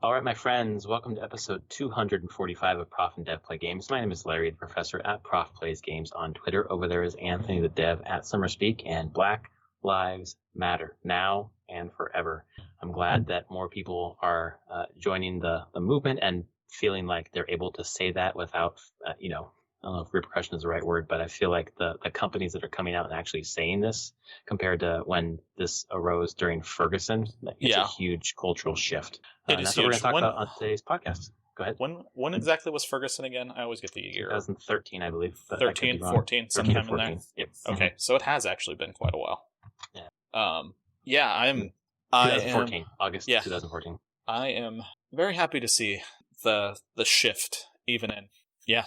All right, my friends, welcome to episode 245 of Prof and Dev Play Games. My name is Larry, the professor at Prof Plays Games on Twitter. Over there is Anthony, the dev at SummerSpeak, and Black Lives Matter, now and forever. I'm glad that more people are joining the movement and feeling like they're able to say that without, I don't know if repercussion is the right word, but I feel like the companies that are coming out and actually saying this compared to when this arose during Ferguson, it's a huge cultural shift. It is that's huge. what we're going to talk about on today's podcast. Go ahead. When exactly was Ferguson again? I always get the year. 2013, I believe. 13, 14, sometime in there? Yep. Okay, so it has actually been quite a while. Yeah. I'm... 2014, August 2014. I am very happy to see the shift, even in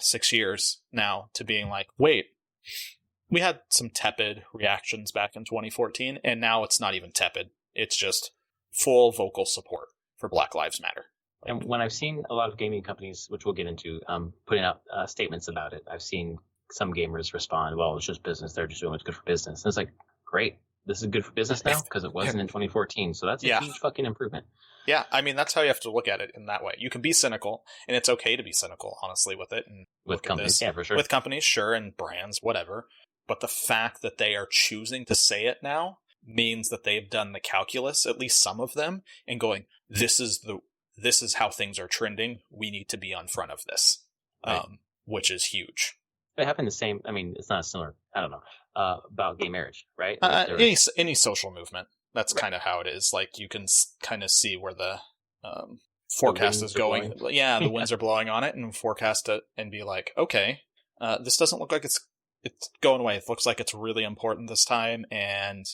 6 years now, to being like, wait, we had some tepid reactions back in 2014, and now it's not even tepid. It's just full vocal support for Black Lives Matter. And when I've seen a lot of gaming companies, which we'll get into, putting out statements about it, I've seen some gamers respond, well, it's just business. They're just doing what's good for business. And it's like, great. This is good for business now because it wasn't in 2014. So that's a huge fucking improvement. Yeah, I mean, that's how you have to look at it in that way. You can be cynical, and it's okay to be cynical, honestly, with it. And with companies, for sure. With companies, sure, and brands, whatever. But the fact that they are choosing to say it now means that they've done the calculus, at least some of them, and going, this is how things are trending. We need to be on front of this, which is huge. It happened the same. I mean, it's not similar. I don't know about gay marriage, right? Any social movement. That's kind of how it is. Like, you can kind of see where the forecast is going. Yeah, the winds are blowing on it, and forecast it and be like, okay, this doesn't look like it's going away. It looks like it's really important this time, and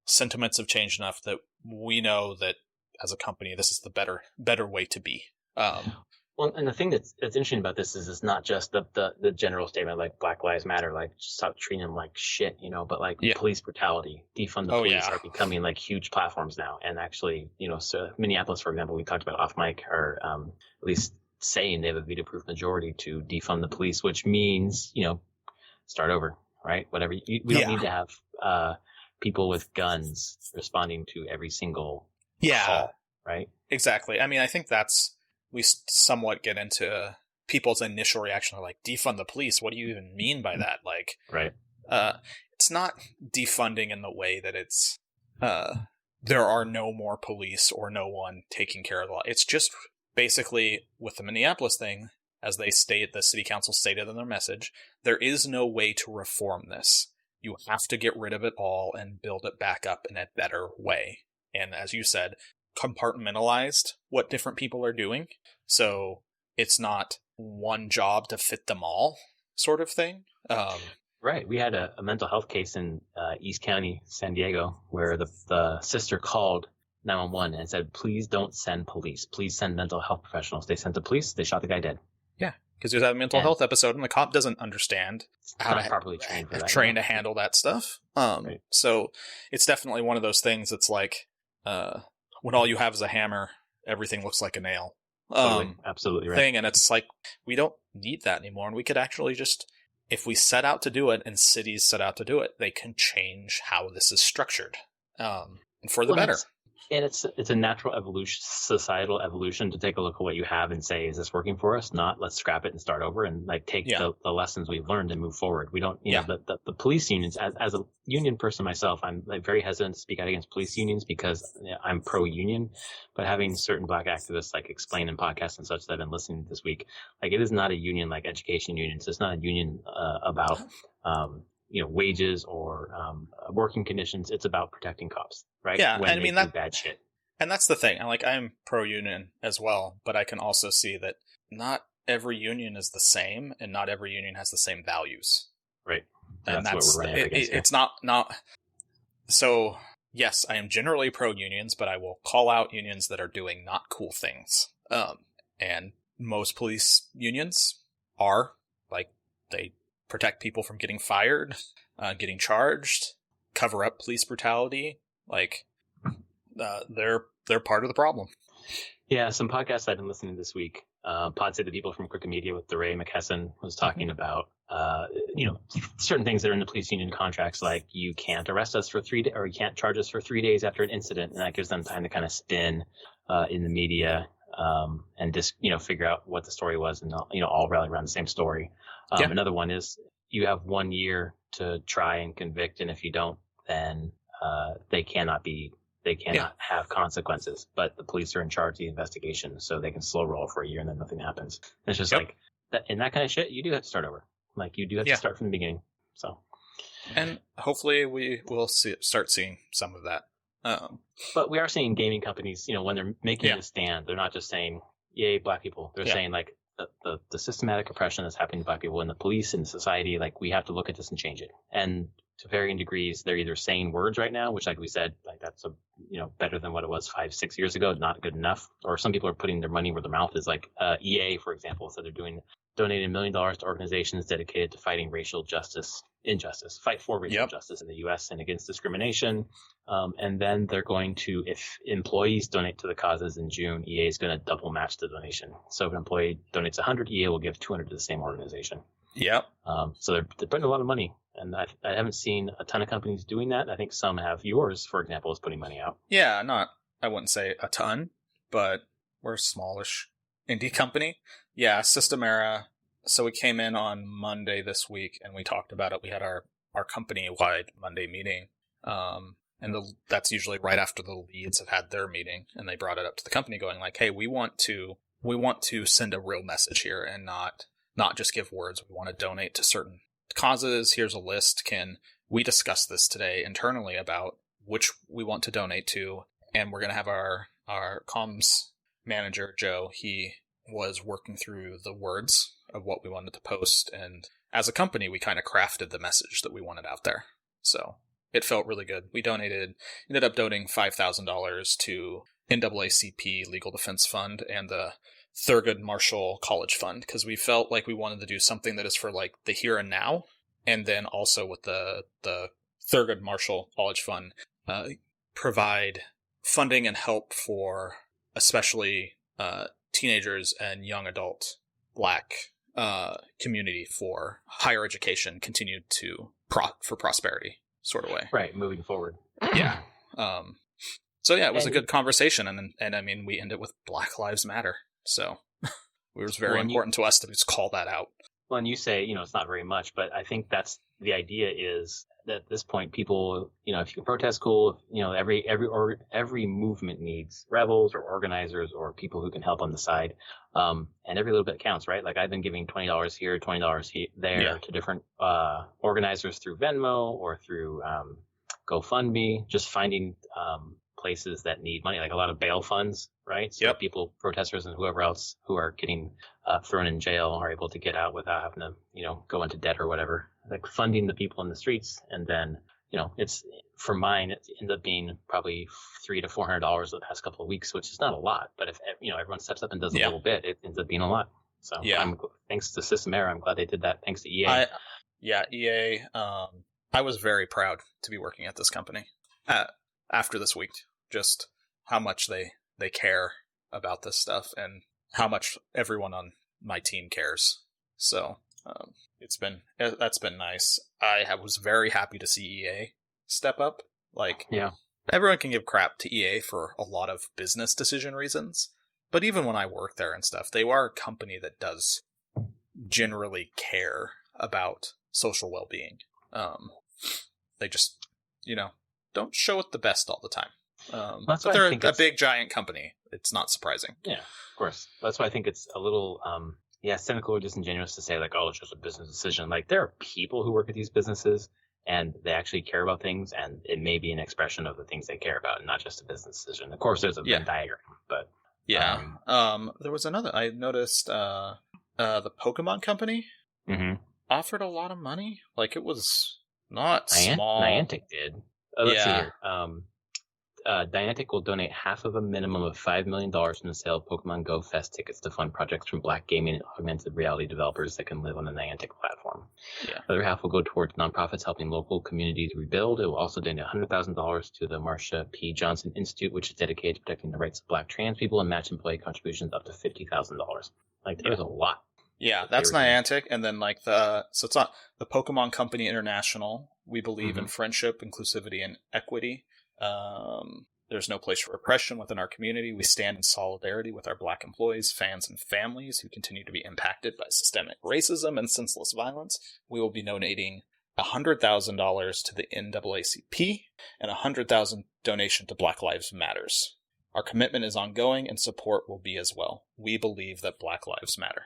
sentiments have changed enough that we know that as a company, this is the better way to be. Well, and the thing that's interesting about this is it's not just the general statement like Black Lives Matter, like stop treating them like shit, but like police brutality, defund the police are becoming like huge platforms now. And actually, so Minneapolis, for example, we talked about off mic, are at least saying they have a veto-proof majority to defund the police, which means, start over, right? Whatever. We don't need to have people with guns responding to every single call, right? Exactly. I mean, I think we somewhat get into people's initial reaction of like, defund the police. What do you even mean by that? Like, right. It's not defunding in the way that it's, there are no more police or no one taking care of the law. It's just basically with the Minneapolis thing, as the city council stated in their message, there is no way to reform this. You have to get rid of it all and build it back up in a better way. And as you said, compartmentalized what different people are doing. So it's not one job to fit them all sort of thing. Right. We had a mental health case in East County, San Diego, where the sister called 911 and said, please don't send police. Please send mental health professionals. They sent the police. They shot the guy dead. Yeah. Because there's that mental health episode and the cop doesn't understand how to properly train for that. Train to handle that stuff. Right. So it's definitely one of those things that's like, when all you have is a hammer, everything looks like a nail. Totally. Absolutely right. And it's like, we don't need that anymore. And we could actually just, if we set out to do it and cities set out to do it, they can change how this is structured. And for the better. And it's a natural evolution, societal evolution, to take a look at what you have and say, is this working for us? Not, let's scrap it and start over, and like take the lessons we've learned and move forward. We don't, the police unions, as a union person myself, I'm like very hesitant to speak out against police unions because I'm pro-union, but having certain black activists like explain in podcasts and such that I've been listening to this week, like it is not a union like education unions. It's not a union about, wages or working conditions. It's about protecting cops, right? Yeah, when I mean, that bad shit. And that's the thing. I'm pro-union as well, but I can also see that not every union is the same, and not every union has the same values. Right. And that's what we're running against. It's not. So yes, I am generally pro-unions, but I will call out unions that are doing not cool things. And most police unions are like, they protect people from getting fired, getting charged, cover up police brutality. Like, they're part of the problem. Yeah, some podcasts I've been listening to this week. Pod Say the People from Crooked Media with DeRay McKesson was talking about, certain things that are in the police union contracts, like you can't arrest us for 3 days, or you can't charge us for 3 days after an incident, and that gives them time to kind of spin in the media and just, figure out what the story was and, all rally around the same story. Another one is you have 1 year to try and convict. And if you don't, then they cannot have consequences, but the police are in charge of the investigation, so they can slow roll for a year and then nothing happens. And it's just like that, in that kind of shit, you do have to start over. Like you do have to start from the beginning. So, and hopefully we will start seeing some of that. But we are seeing gaming companies, when they're making a stand, they're not just saying, "Yay, black people." They're saying like the systematic oppression that's happening to black people in the police and society. Like we have to look at this and change it. And to varying degrees, they're either saying words right now, which, like we said, like that's better than what it was 5-6 years ago, not good enough. Or some people are putting their money where their mouth is. Like EA, for example, said they're donating $1 million to organizations dedicated to fighting fight for racial justice in the U.S. and against discrimination. And then they're going to, if employees donate to the causes in June, EA is going to double match the donation. So if an employee donates 100, EA will give 200 to the same organization. Yep. So they're putting a lot of money. And I haven't seen a ton of companies doing that. I think some have. Yours, for example, is putting money out. Yeah, I wouldn't say a ton, but we're a smallish indie company. Yeah, Systemera. So we came in on Monday this week and we talked about it. We had our company-wide Monday meeting. And that's usually right after the leads have had their meeting, and they brought it up to the company going like, hey, we want to send a real message here and not just give words. We want to donate to certain causes. Here's a list. Can we discuss this today internally about which we want to donate to? And we're going to have our comms manager, Joe. He was working through the words of what we wanted to post. And as a company, we kind of crafted the message that we wanted out there. So it felt really good. We ended up donating $5,000 to NAACP Legal Defense Fund and the Thurgood Marshall College Fund, because we felt like we wanted to do something that is for like the here and now, and then also with the Thurgood Marshall College Fund provide funding and help for especially teenagers and young adult Black community for higher education, continued to for prosperity sort of way. Right, moving forward. Yeah. So yeah, it was a good conversation, and I mean, we ended with Black Lives Matter. So it was very important to us to just call that out. Well, and you say, it's not very much, but I think that's the idea is that at this point, people, if you can protest, cool. Every movement needs rebels or organizers or people who can help on the side. And every little bit counts, right? Like I've been giving $20 here, $20 there to different organizers through Venmo or through GoFundMe, just finding places that need money, like a lot of bail funds, right? So people, protesters and whoever else who are getting thrown in jail are able to get out without having to, go into debt or whatever. Like funding the people in the streets. And then, it's for mine, it ends up being probably $300 to $400 the past couple of weeks, which is not a lot. But if, everyone steps up and does a little bit, it ends up being a lot. So thanks to Systemera, I'm glad they did that. Thanks to EA. EA. I was very proud to be working at this company after this week. Just how much they care about this stuff and how much everyone on my team cares. So that's been nice. I was very happy to see EA step up. Like, everyone can give crap to EA for a lot of business decision reasons, but even when I work there and stuff, they are a company that does generally care about social well-being. They just, don't show it the best all the time. But they're a big, giant company. It's not surprising. Yeah, of course. That's why I think it's a little, cynical or disingenuous to say, like, oh, it's just a business decision. Like, there are people who work at these businesses, and they actually care about things, and it may be an expression of the things they care about, and not just a business decision. Of course, there's a Venn diagram, but... there was another... I noticed the Pokemon company offered a lot of money. Like, it was not small. Niantic did. Let's see here. Niantic will donate half of a minimum of $5 million from the sale of Pokemon Go Fest tickets to fund projects from Black gaming and augmented reality developers that can live on the Niantic platform. The other half will go towards nonprofits helping local communities rebuild. It will also donate $100,000 to the Marsha P. Johnson Institute, which is dedicated to protecting the rights of Black trans people, and match employee contributions up to $50,000. Like, there's a lot. Yeah, that's Niantic. And then, like, so it's not the Pokemon Company International. We believe in friendship, inclusivity, and equity. There's no place for repression within our community. We stand in solidarity with our Black employees, fans, and families who continue to be impacted by systemic racism and senseless violence. We will be donating $100,000 to the NAACP and $100,000 donation to Black Lives Matters. Our commitment is ongoing, and support will be as well. We believe that Black Lives matter.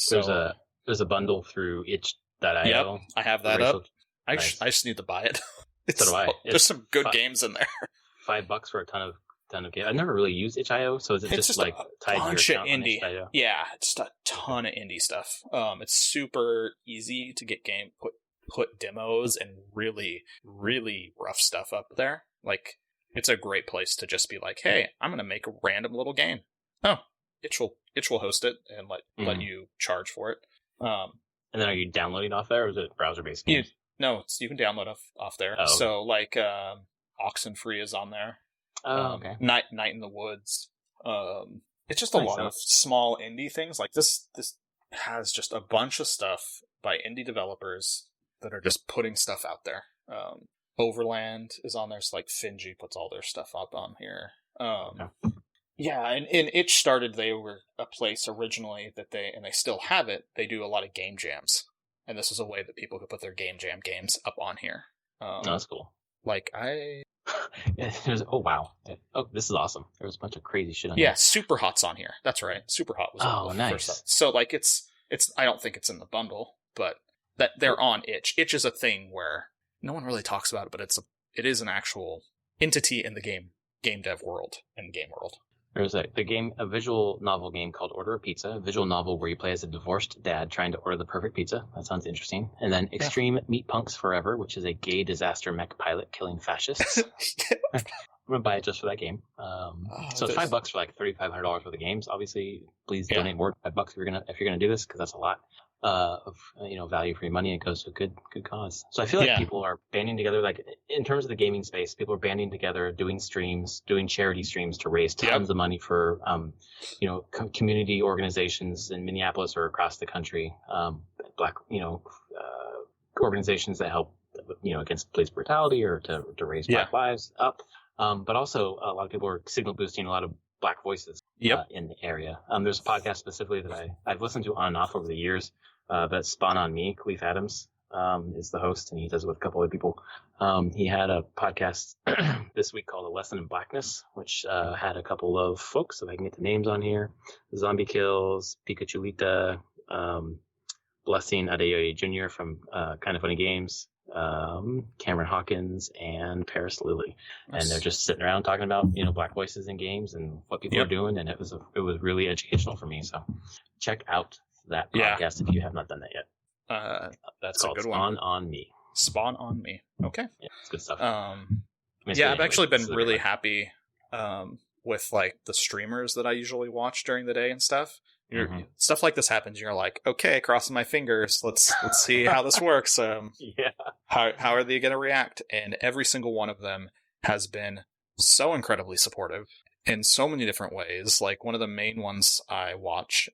There's a bundle through itch.io. Yep, I have that up. Nice. I just need to buy it. So do I. There's some good games in there. $5 for a ton of games. I've never really used itch.io, so is it just like tied to your account on itch.io? Yeah, just a ton of indie stuff. It's super easy to get put demos and really, really rough stuff up there. Like, it's a great place to just be like, hey, I'm gonna make a random little game. Oh, itch will host it and let you charge for it. And then are you downloading off there, or is it browser-based games? No, you can download off there. Oh, okay. So, like, Oxenfree is on there. Oh, okay. Night in the Woods. It's just a lot of small indie things. Like, this has just a bunch of stuff by indie developers that are just putting stuff out there. Overland is on there. So, like, Finji puts all their stuff up on here. Okay. Yeah, and Itch started, they were a place originally that they still have it. They do a lot of game jams. And this is a way that people could put their game jam games up on here. That's cool. Like, oh, wow. Oh, this is awesome. There's a bunch of crazy shit on here. Yeah, Super Hot's on here. That's right. Super Hot was on the first up. So, like, it's I don't think it's in the bundle, but that they're on Itch. Itch is a thing where no one really talks about it, but it is an actual entity in the game dev world and game world. There's a visual novel game called Order a Pizza, a visual novel where you play as a divorced dad trying to order the perfect pizza. That sounds interesting. And then Extreme Meat Punks Forever, which is a gay disaster mech pilot killing fascists. I'm going to buy it just for that game. So it's $5 for like $3,500 worth of games. Obviously, please donate more than $5 if you're gonna do this, because that's a lot of value for your money. It goes to a good cause. So I feel like people are banding together, like in terms of the gaming space, people are banding together, doing streams, doing charity streams to raise tons of money for community organizations in Minneapolis or across the country, Black organizations that help against police brutality or to raise Black lives up. But also a lot of people are signal boosting a lot of Black voices in the area. There's a podcast specifically that I've listened to on and off over the years. That's Spawn on Me. Khalif Adams is the host, and he does it with a couple of people. He had a podcast this week called A Lesson in Blackness, which had a couple of folks, if I can get the names on here. Zombie Kills, Pikachulita, Blessing Adeoye Jr. from Kind of Funny Games, Cameron Hawkins, and Paris Lilly. Nice. And they're just sitting around talking about Black voices in games and what people are doing, and it was really educational for me. So check out that podcast if you have not done that yet. That's a good one. Spawn on Me. Spawn on Me. Okay. Yeah, it's good stuff. I've actually been really happy with like the streamers that I usually watch during the day and stuff. Stuff like this happens. You're like, okay, crossing my fingers. Let's see how this works. How are they going to react? And every single one of them has been so incredibly supportive in so many different ways. Like one of the main ones I watch,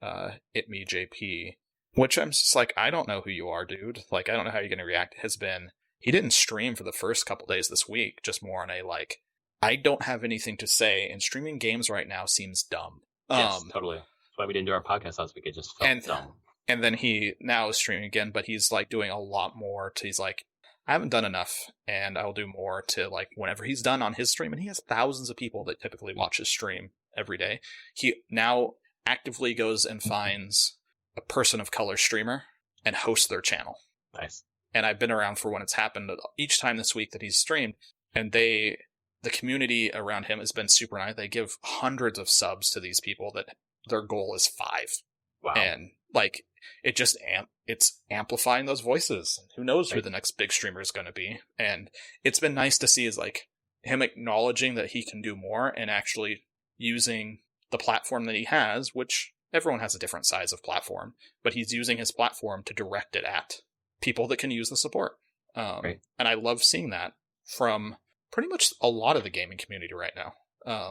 JP, which I'm just like, I don't know who you are, dude. Like, I don't know how you're going to react. Has been, he didn't stream for the first couple days this week, just more on a like, I don't have anything to say, and streaming games right now seems dumb. Yes, totally. That's why we didn't do our podcast last week. It just felt dumb. And then he now is streaming again, but he's like doing a lot more he's like, I haven't done enough, and I'll do more to like whenever he's done on his stream. And he has thousands of people that typically watch his stream every day. He now actively goes and finds a person of color streamer and hosts their channel. Nice. And I've been around for when it's happened each time this week that he's streamed, and the community around him has been super nice. They give hundreds of subs to these people that their goal is 5. Wow. And like, it just it's amplifying those voices. Who knows who the next big streamer is going to be. And it's been nice to see is like him acknowledging that he can do more and actually using the platform that he has, which everyone has a different size of platform, but he's using his platform to direct it at people that can use the support. And I love seeing that from pretty much a lot of the gaming community right now.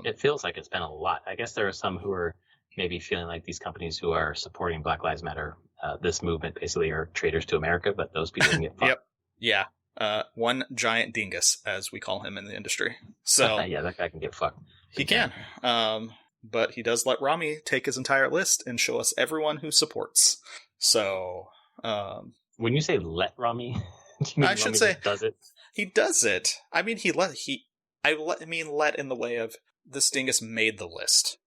It feels like it's been a lot. I guess there are some who are maybe feeling like these companies who are supporting Black Lives Matter, this movement basically are traitors to America, but those people can get fucked. Yep. Yeah. One giant dingus, as we call him in the industry. So yeah, that guy can get fucked. He can. But he does let Rami take his entire list and show us everyone who supports. So, when you say let Rami, do you mean I should Rami say just does it? He does it. I mean, let in the way of this dingus made the list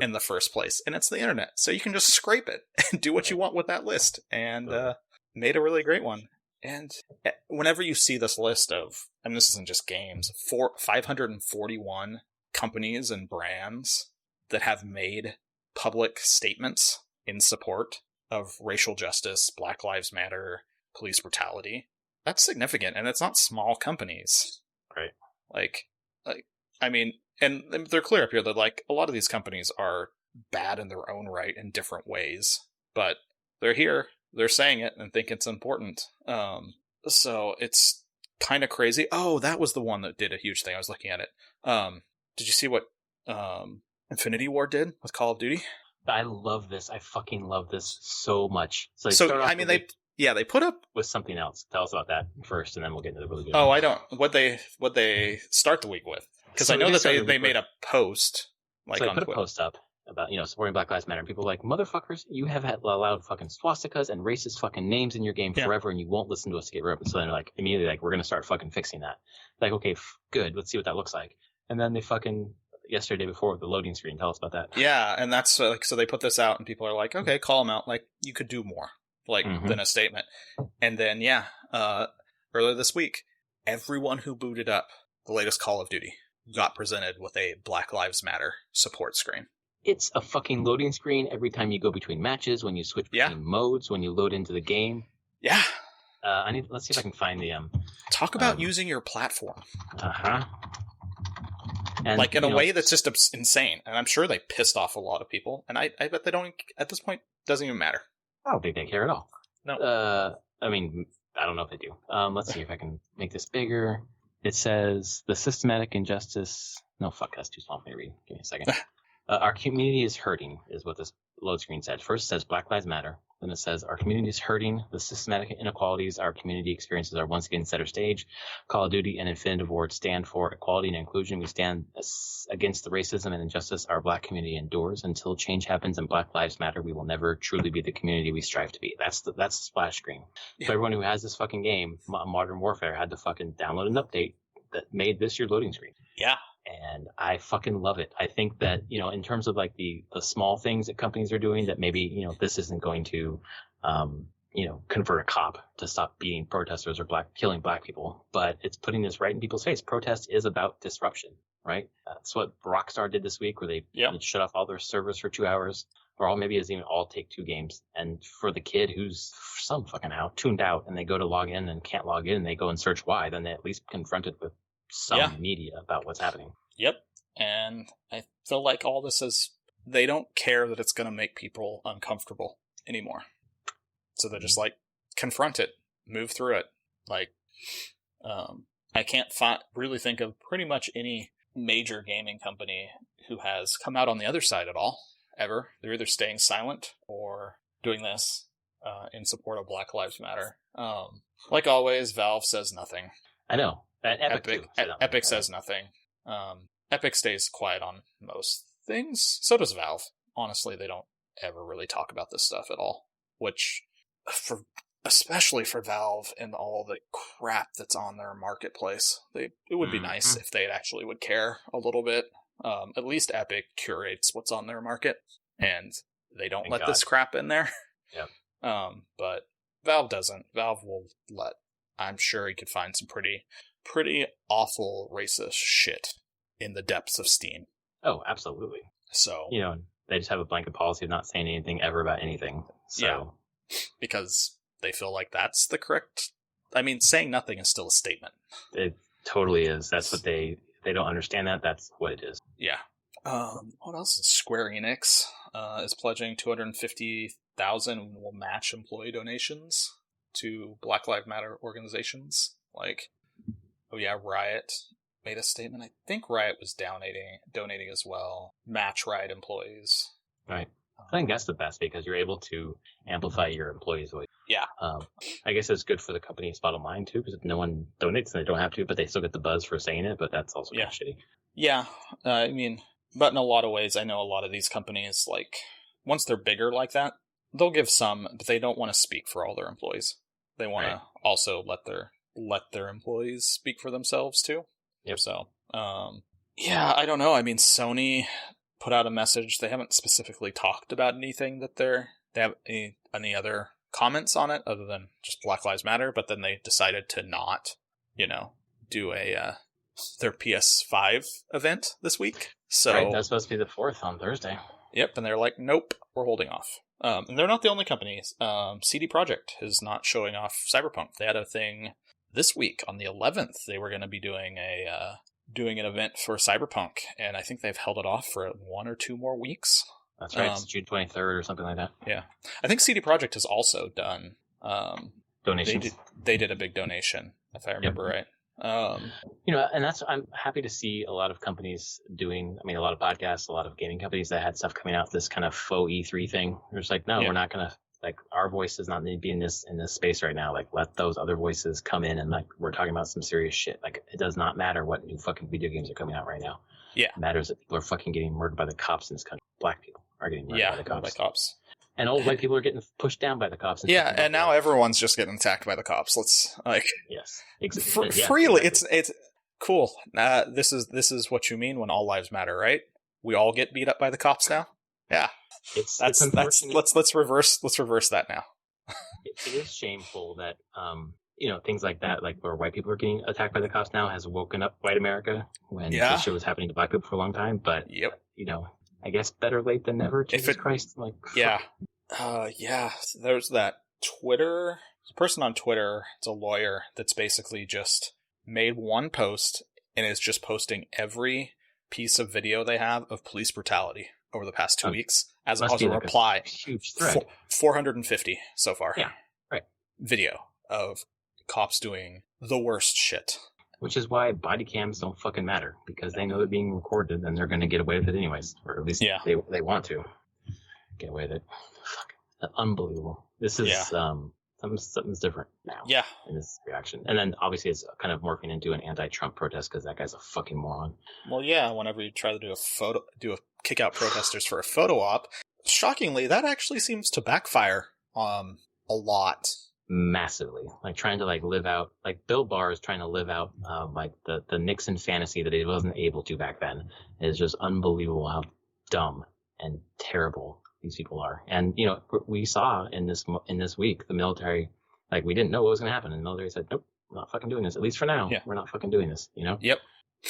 in the first place, and it's the internet, so you can just scrape it and do what you want with that list, and made a really great one. And whenever you see this list of, and this isn't just games, 541 companies and brands that have made public statements in support of racial justice, Black Lives Matter, police brutality, that's significant, and it's not small companies. Right. I mean, and they're clear up here that, like, a lot of these companies are bad in their own right in different ways, but they're here, they're saying it, and think it's important. So it's kind of crazy. Oh, that was the one that did a huge thing. I was looking at it. Did you see what Infinity Ward did with Call of Duty? I love this. I fucking love this so much. They put up with something else. Tell us about that first, and then we'll get into the really good. Oh, I don't. What they start the week with? Because I know that they made a post. So they put a post up about, supporting Black Lives Matter, and people were like, motherfuckers, you have allowed fucking swastikas and racist fucking names in your game forever, and you won't listen to us to get rid of it. So then they're like, immediately, like, we're gonna start fucking fixing that. Like, okay, good. Let's see what that looks like. And then they fucking yesterday before the loading screen. Tell us about that. Yeah, and that's so they put this out, and people are like, okay, call them out. Like, you could do more, than a statement. And then earlier this week, everyone who booted up the latest Call of Duty got presented with a Black Lives Matter support screen. It's a fucking loading screen every time you go between matches, when you switch between modes, when you load into the game. Yeah. Let's see if I can find the talk about using your platform. And, like, in a way that's just insane. And I'm sure they pissed off a lot of people. And I bet they don't, at this point, doesn't even matter. I don't think they care at all. No. I mean, I don't know if they do. Let's see if I can make this bigger. It says the systematic injustice. No, fuck, that's too small for me to read. Give me a second. Our community is hurting, is what this load screen said. First it says Black Lives Matter. Then it says our community is hurting. The systematic inequalities our community experiences are once again center stage. Call of Duty and Infinity Ward stand for equality and inclusion. We stand against the racism and injustice our Black community endures. Until change happens and Black Lives Matter, we will never truly be the community we strive to be. That's the splash screen. Yeah. So everyone who has this fucking game, Modern Warfare, had to fucking download an update that made this your loading screen. Yeah. And I fucking love it. I think that, in terms of like the small things that companies are doing, that maybe, this isn't going to, convert a cop to stop beating protesters or killing black people, but it's putting this right in people's face. Protest is about disruption, right? That's what Rockstar did this week, where they shut off all their servers for 2 hours, or maybe it's even all Take-Two games. And for the kid who's some fucking tuned out, and they go to log in and can't log in, and they go and search why, then they at least confronted with some media about what's happening. Yep. And I feel like all this is, they don't care that it's going to make people uncomfortable anymore. So they're just like, confront it, move through it. Like, I can't really think of pretty much any major gaming company who has come out on the other side at all, ever. They're either staying silent or doing this in support of Black Lives Matter. Like always, Valve says nothing. I know. Epic says nothing. Epic stays quiet on most things. So does Valve. Honestly, they don't ever really talk about this stuff at all. Which, especially for Valve and all the crap that's on their marketplace, it would be nice if they actually would care a little bit. At least Epic curates what's on their market, and they don't let this crap in there. Yeah. But Valve doesn't. Valve will let. I'm sure he could find some pretty awful racist shit in the depths of Steam. Oh, absolutely. So, they just have a blanket policy of not saying anything ever about anything. So. Yeah. Because they feel like that's the correct. I mean, saying nothing is still a statement. It totally is. That's what they don't understand that. That's what it is. Yeah. What else? Square Enix is pledging $250,000 will match employee donations to Black Lives Matter organizations. Like, Riot made a statement. I think Riot was donating as well. Match Riot employees. Right. I think that's the best, because you're able to amplify your employees' voice. Yeah. I guess it's good for the company's bottom line too, because if no one donates, and they don't have to, but they still get the buzz for saying it. But that's also kind of shitty. Yeah. I mean, but in a lot of ways, I know a lot of these companies, like, once they're bigger like that, they'll give some, but they don't want to speak for all their employees. They want to also let their employees speak for themselves too. Yep. So, yeah, I don't know. I mean, Sony put out a message. They haven't specifically talked about anything that they have any other comments on it other than just Black Lives Matter. But then they decided to not, do their PS5 event this week. So that's supposed to be the 4th on Thursday. Yep, and they're like, nope, we're holding off. And they're not the only company. CD Projekt is not showing off Cyberpunk. They had a thing this week on the 11th. They were going to be doing an event for Cyberpunk, and I think they've held it off for 1 or 2 more weeks. That's right. It's June 23rd or something like that. Yeah, I think CD Projekt has also done donations. They did a big donation, if I remember right. And I'm happy to see a lot of companies doing, a lot of podcasts, a lot of gaming companies that had stuff coming out, this kind of faux E3 thing. They're just like, no, we're not going to, our voice does not need to be in this space right now. Let those other voices come in and we're talking about some serious shit. It does not matter what new fucking video games are coming out right now. Yeah. It matters that people are fucking getting murdered by the cops in this country. Black people are getting murdered by the cops. And old white people are getting pushed down by the cops. Yeah, and now everyone's just getting attacked by the cops. Let's yes, freely. Exactly. It's cool. This is what you mean when all lives matter, right? We all get beat up by the cops now. Yeah, let's reverse that now. It is shameful that things like that, where white people are getting attacked by the cops now, has woken up white America when this shit was happening to black people for a long time. But I guess better late than never. Jesus Christ! There's that person on Twitter. It's a lawyer that's basically just made one post and is just posting every piece of video they have of police brutality over the past 2 weeks as a reply. Huge thread. 450 so far. Yeah, right. Video of cops doing the worst shit. Which is why body cams don't fucking matter, because they know they're being recorded and they're going to get away with it anyways, or at least they want to get away with it. Fuck, unbelievable. This is something's different now. Yeah, in this reaction, and then obviously it's kind of morphing into an anti-Trump protest because that guy's a fucking moron. Well, yeah. Whenever you try to kick out protesters for a photo op, shockingly, that actually seems to backfire a lot. Massively, trying to live out, Bill Barr is trying to live out the Nixon fantasy that he wasn't able to back then. It is just unbelievable how dumb and terrible these people are. And we saw in this week the military, we didn't know what was going to happen, and the military said, nope, we're not fucking doing this, at least for now. We're not fucking doing this. Yep.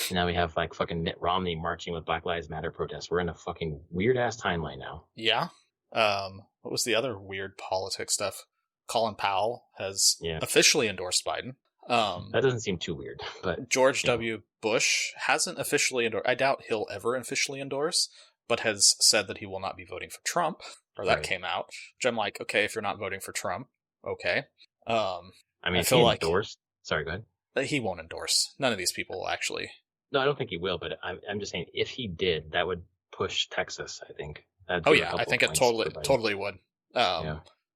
And now we have fucking Mitt Romney marching with Black Lives Matter protests. We're in a fucking weird ass timeline now. Yeah. What was the other weird politics stuff? Colin Powell has officially endorsed Biden. That doesn't seem too weird, but George W. Bush hasn't officially endorsed. I doubt he'll ever officially endorse, but has said that he will not be voting for Trump. Or that came out. Which I'm like, okay, if you're not voting for Trump, okay. I feel like endorsed. Sorry, go ahead. He won't endorse. None of these people will actually. No, I don't think he will. But I'm just saying, if he did, that would push Texas. I think. I think it totally would.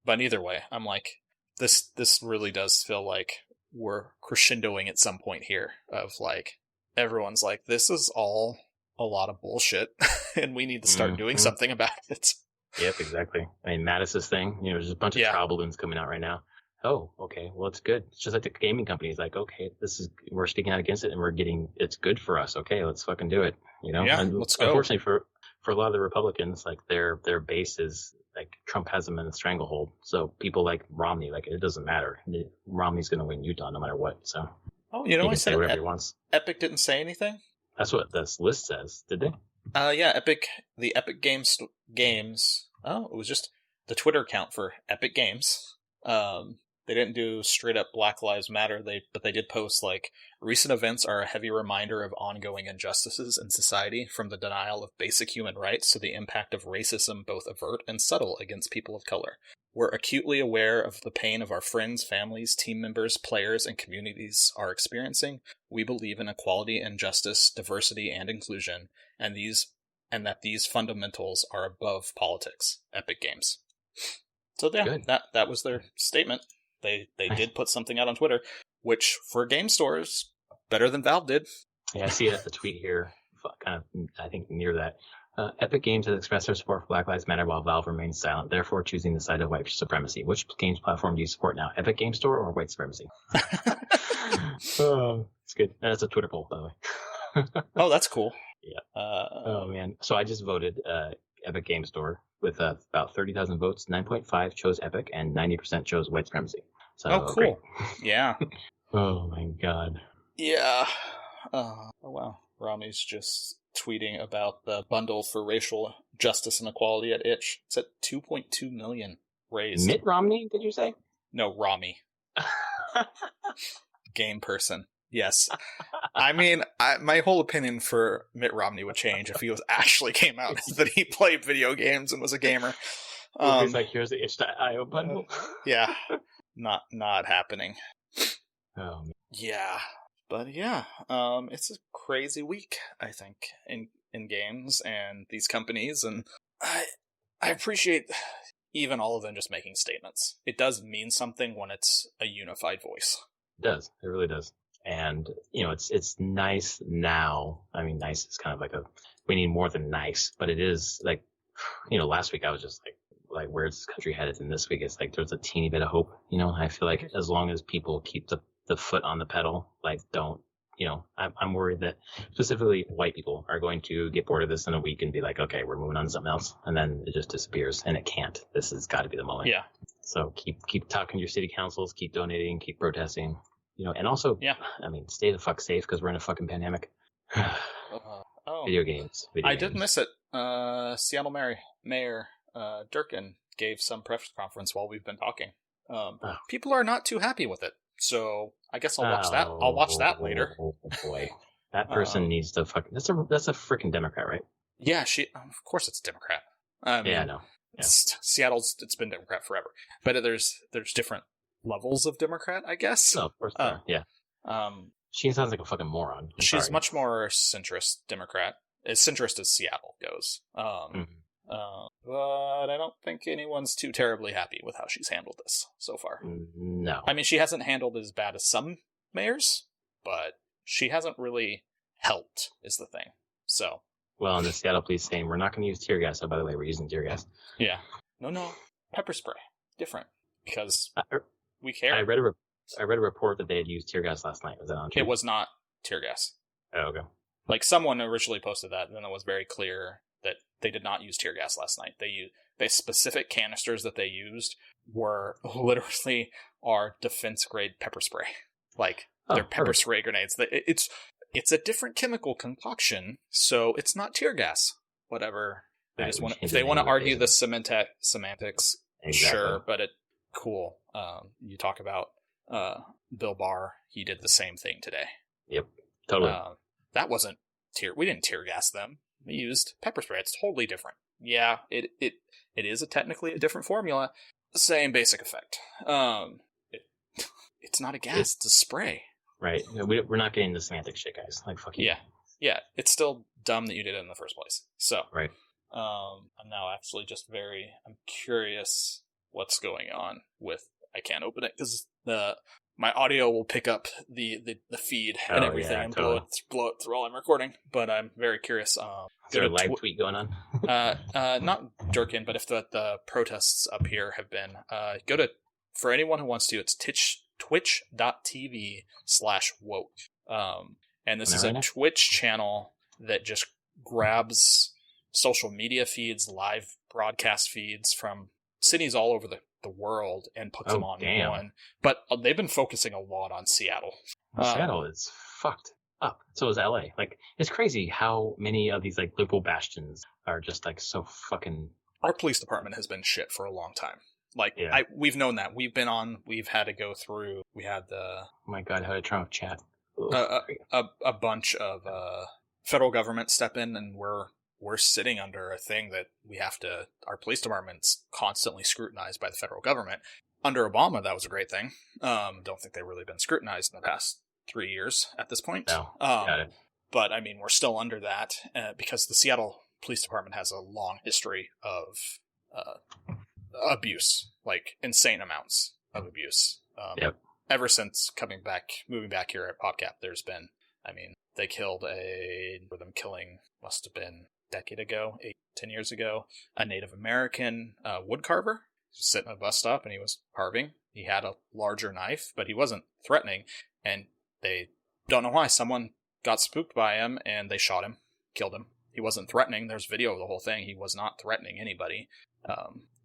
But either way, I'm like, this really does feel like we're crescendoing at some point here of everyone's like, this is all a lot of bullshit and we need to start doing something about it. Yep, exactly. Mattis's thing, there's a bunch of trial balloons coming out right now. Oh, okay. Well, it's good. It's just like the gaming companies, okay, we're speaking out against it and it's good for us. Okay, let's fucking do it. Yeah, and let's go. Unfortunately for a lot of the Republicans, their base is Trump has them in a stranglehold. So people like Romney, it doesn't matter. Romney's going to win Utah no matter what. So he can say whatever he wants. Epic didn't say anything. That's what this list says. Did they? Yeah. The Epic Games. Oh, it was just the Twitter account for Epic Games. They didn't do straight up Black Lives Matter. But they did post recent events are a heavy reminder of ongoing injustices in society, from the denial of basic human rights to the impact of racism, both overt and subtle, against people of color. We're acutely aware of the pain of our friends, families, team members, players, and communities are experiencing. We believe in equality and justice, diversity and inclusion, and that these fundamentals are above politics. Epic Games. So yeah, Good. that was their statement. They did put something out on Twitter, which for game stores, better than Valve did. Yeah, I see it at the tweet here, kind of, I think, near that. Epic Games has expressed their support for Black Lives Matter while Valve remains silent, therefore choosing the side of white supremacy. Which games platform do you support now, Epic Game Store or white supremacy? It's good. That's a Twitter poll, by the way. Oh, that's cool. Yeah. Oh, man. So I just voted Epic Game Store with about 30,000 votes. 9.5 chose Epic and 90% chose white supremacy. So, oh, cool. Great. Yeah. Oh, my God. Yeah. Oh, wow. Romney's just tweeting about the bundle for racial justice and equality at Itch. It's at 2.2 million raised. Mitt Romney, did you say? No, Rami. Game person. Yes. I mean, my whole opinion for Mitt Romney would change if he actually came out that he played video games and was a gamer. He's like, here's the itch.io bundle. Yeah. Not happening. Oh, man. Yeah. But yeah, it's a crazy week, I think, in games and these companies, and I appreciate even all of them just making statements. It does mean something when it's a unified voice. It does. It really does. And, it's nice now. I mean, nice is kind of like we need more than nice, but it is like, last week I was just like, where's this country headed? And this week it's like, there's a teeny bit of hope. I feel like as long as people keep the foot on the pedal, like don't, I'm worried that specifically white people are going to get bored of this in a week and be like, okay, we're moving on to something else. And then it just disappears, and it can't. This has got to be the moment. Yeah. So keep talking to your city councils, keep donating, keep protesting, and also, yeah. I mean, stay the fuck safe because we're in a fucking pandemic. Video games. I did miss it. Seattle Mayor Durkin gave some press conference while we've been talking. People are not too happy with it. So I guess I'll watch that. I'll watch that later. Oh boy, that person needs to fucking. That's a freaking Democrat, right? Yeah, of course it's Democrat. Yeah, I know. Yeah. It's been Democrat forever, but there's different levels of Democrat, I guess. No, of course. Yeah. She sounds like a fucking moron. She's much more centrist Democrat, as centrist as Seattle goes. But I don't think anyone's too terribly happy with how she's handled this so far. No. I mean, she hasn't handled it as bad as some mayors, but she hasn't really helped, is the thing. So. Well, and the Seattle police saying, we're not going to use tear gas. Oh, by the way, we're using tear gas. Yeah. No. Pepper spray. Different. Because we care. I read a report that they had used tear gas last night. Was that on? It was not tear gas. Oh, okay. Like, someone originally posted that, and then it was very clear that they did not use tear gas last night. They specific canisters that they used were literally our defense grade pepper spray. Like, they're pepper spray grenades. It's a different chemical concoction, so it's not tear gas. Whatever. If they want to argue the semantics, exactly. Sure, but cool. You talk about Bill Barr. He did the same thing today. Yep, totally. That wasn't we didn't tear gas them. We used pepper spray. It's totally different. Yeah, it is technically a different formula. Same basic effect. It's not a gas. It's a spray. Right. We're not getting the semantic shit, guys. Like, fuck you. Yeah. It's still dumb that you did it in the first place. So. Right. I'm now actually I'm curious what's going on with. I can't open it because my audio will pick up the feed and everything and totally. blow it through while I'm recording. But I'm very curious. Is there a live tweet going on? Not Durkin, but if the protests up here have been, for anyone who wants to, it's twitch.tv/woke. And this is a Twitch channel that just grabs social media feeds, live broadcast feeds from cities all over the world and puts them on one. But they've been focusing a lot on Seattle. Seattle is fucked up. So is LA. Like, it's crazy how many of these like liberal bastions are just like so fucking. Our police department has been shit for a long time. Like, we've known that. We've had to go through. We had Oh my god, how did Trump chat? A bunch of federal government step in, and we're sitting under a thing that our police department's constantly scrutinized by the federal government. Under Obama, that was a great thing. Don't think they've really been scrutinized in the past 3 years at this point. No, got it. But, I mean, we're still under that because the Seattle Police Department has a long history of abuse, like insane amounts of abuse. Yep. Ever since moving back here at PopCap, there's been, they killed must have been a decade ago, 10 years ago, a Native American woodcarver. He was sitting at a bus stop and he was carving. He had a larger knife, but he wasn't threatening. And they don't know why. Someone got spooked by him and they shot him, killed him. He wasn't threatening. There's video of the whole thing. He was not threatening anybody.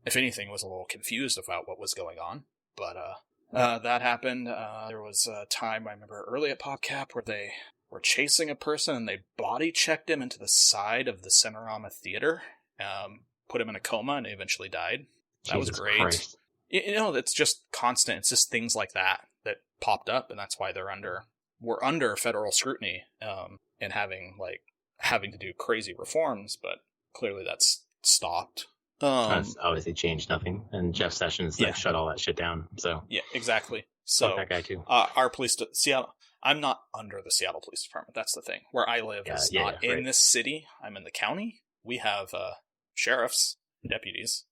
If anything, was a little confused about what was going on. But that happened. There was a time, I remember early at PopCap, where they were chasing a person and they body checked him into the side of the Cinerama Theater, put him in a coma, and he eventually died. That was great. Christ. It's just constant. It's just things like that popped up, and that's why we're under federal scrutiny, and having to do crazy reforms, but clearly that's stopped. That's obviously changed nothing, and Jeff Sessions shut all that shit down. So yeah, exactly. So fuck that guy too. Our Seattle. I'm not under the Seattle Police Department. That's the thing. Where I live is not in this city. I'm in the county. We have sheriffs, deputies.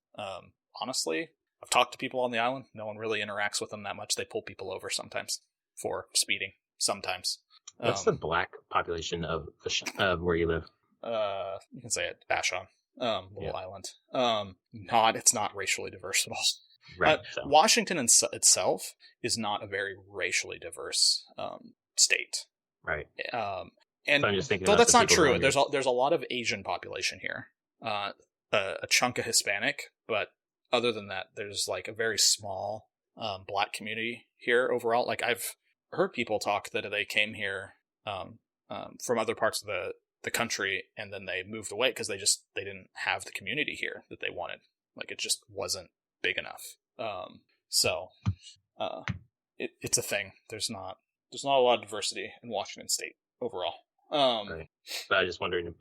Honestly, I've talked to people on the island. No one really interacts with them that much. They pull people over sometimes for speeding. Sometimes. What's the black population of where you live? You can say it, Vashon. Little island. It's not racially diverse at all. Right. Washington itself is not a very racially diverse state. Right. And so I'm just thinking though that's not true. There's a lot of Asian population here. A chunk of Hispanic, but other than that, there's like a very small black community here overall. Like I've heard people talk that they came here from other parts of the country, and then they moved away because they didn't have the community here that they wanted. Like it just wasn't big enough. It's a thing. There's not a lot of diversity in Washington State overall. Right. But I was just wondering,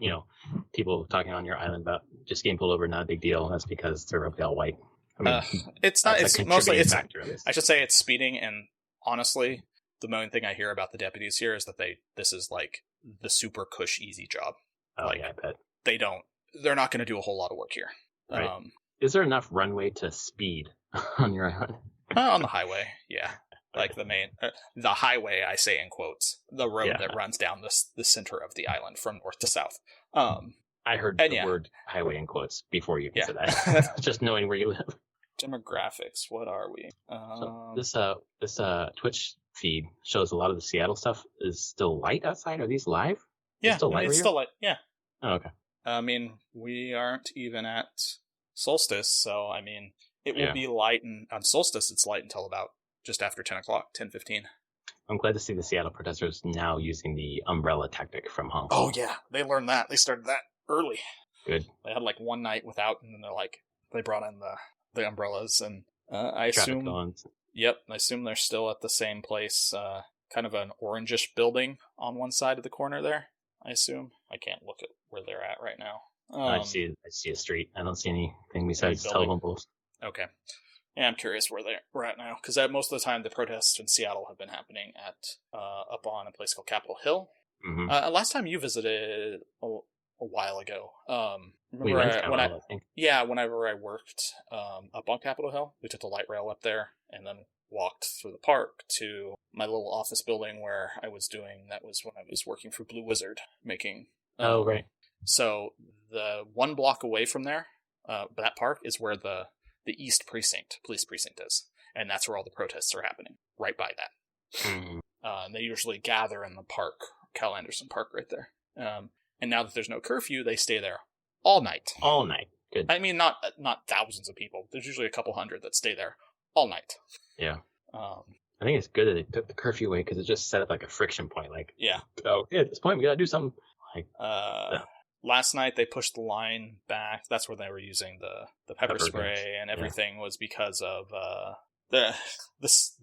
people talking on your island about just getting pulled over, not a big deal. That's because they're roughly all white. I mean, it's not. It's mostly factor of this. I should say it's speeding, and honestly, the main thing I hear about the deputies here is that this is like the super cush easy job. Oh yeah, I bet they're not going to do a whole lot of work here. Right. Is there enough runway to speed on your island? On the highway, yeah. Like the highway, I say in quotes, the road that runs down the center of the island from north to south. I heard the word highway in quotes before you said that. Just knowing where you live. Demographics, what are we? So this Twitch feed shows a lot of the Seattle stuff is still light outside. Are these live? Yeah, it's still light. Yeah. Oh, okay. We aren't even at solstice, so it will be light, and on solstice it's light until about just after 10 o'clock, 10:15. I'm glad to see the Seattle protesters now using the umbrella tactic from Hong Kong. Oh yeah, they learned that. They started that early. Good. They had like one night without, and then they brought in the umbrellas, and I assume. Yep, I assume they're still at the same place, kind of an orangish building on one side of the corner there. I assume. I can't look at where they're at right now. I see a street. I don't see anything besides telephone poles. Okay. Yeah, I'm curious where we're at now, because most of the time the protests in Seattle have been happening up on a place called Capitol Hill. Mm-hmm. Last time you visited a while ago. I think. Yeah, whenever I worked up on Capitol Hill, we took the light rail up there and then walked through the park to my little office building where I was doing. That was when I was working for Blue Wizard, making. Oh right. So the one block away from there, that park is where the East Police Precinct is, and that's where all the protests are happening, right by that. Mm-hmm. And they usually gather in the park, Cal Anderson Park right there. And now that there's no curfew, they stay there all night. All night. Good. Not thousands of people. There's usually a couple hundred that stay there all night. Yeah. I think it's good that they took the curfew away because it just set up like a friction point. Like, at this point we gotta do something. Like, last night they pushed the line back. That's where they were using the pepper spray and everything was because of this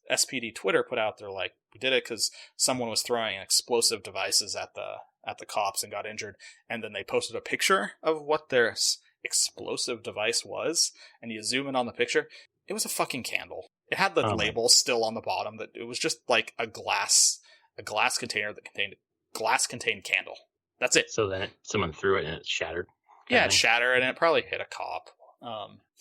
SPD Twitter put out there like, we did it because someone was throwing explosive devices at the cops and got injured, and then they posted a picture of what their explosive device was, and you zoom in on the picture, it was a fucking candle. It had the label still on the bottom, that it was just like a glass container that contained glass-contained candle. That's it. So then someone threw it and it shattered? Yeah, it shattered and it probably hit a cop.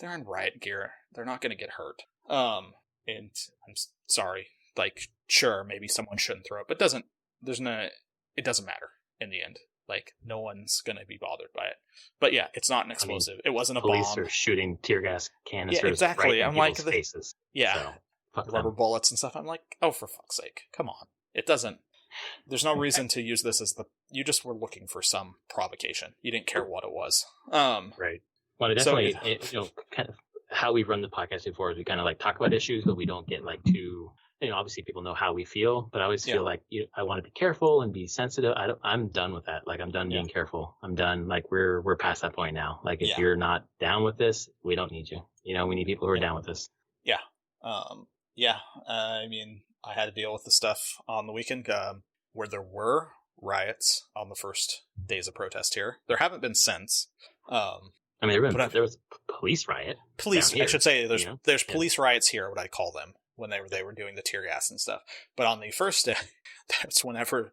They're in riot gear. They're not going to get hurt. And I'm sorry. Like, sure, maybe someone shouldn't throw it, but it doesn't matter in the end. Like, no one's going to be bothered by it. But yeah, it's not an explosive. It wasn't a bomb. Police are shooting tear gas canisters exactly. right in people's faces. Yeah. So, rubber bullets and stuff. I'm like, oh, for fuck's sake. Come on. It doesn't. There's no reason to use this as you just were looking for some provocation. You didn't care what it was. Right. Well, it definitely, kind of how we've run the podcast before is we kind of like talk about issues, but we don't get like too, obviously people know how we feel, but I always feel like I want to be careful and be sensitive. I'm done with that. Like, I'm done being careful. I'm done. Like, we're past that point now. Like, if you're not down with this, we don't need you. We need people who are down with this. Yeah. I mean, I had to deal with the stuff on the weekend where there were riots on the first days of protest here. There haven't been since. I mean, there was a police riot. I should say there's police riots here, what I call them, when they were doing the tear gas and stuff. But on the first day, that's whenever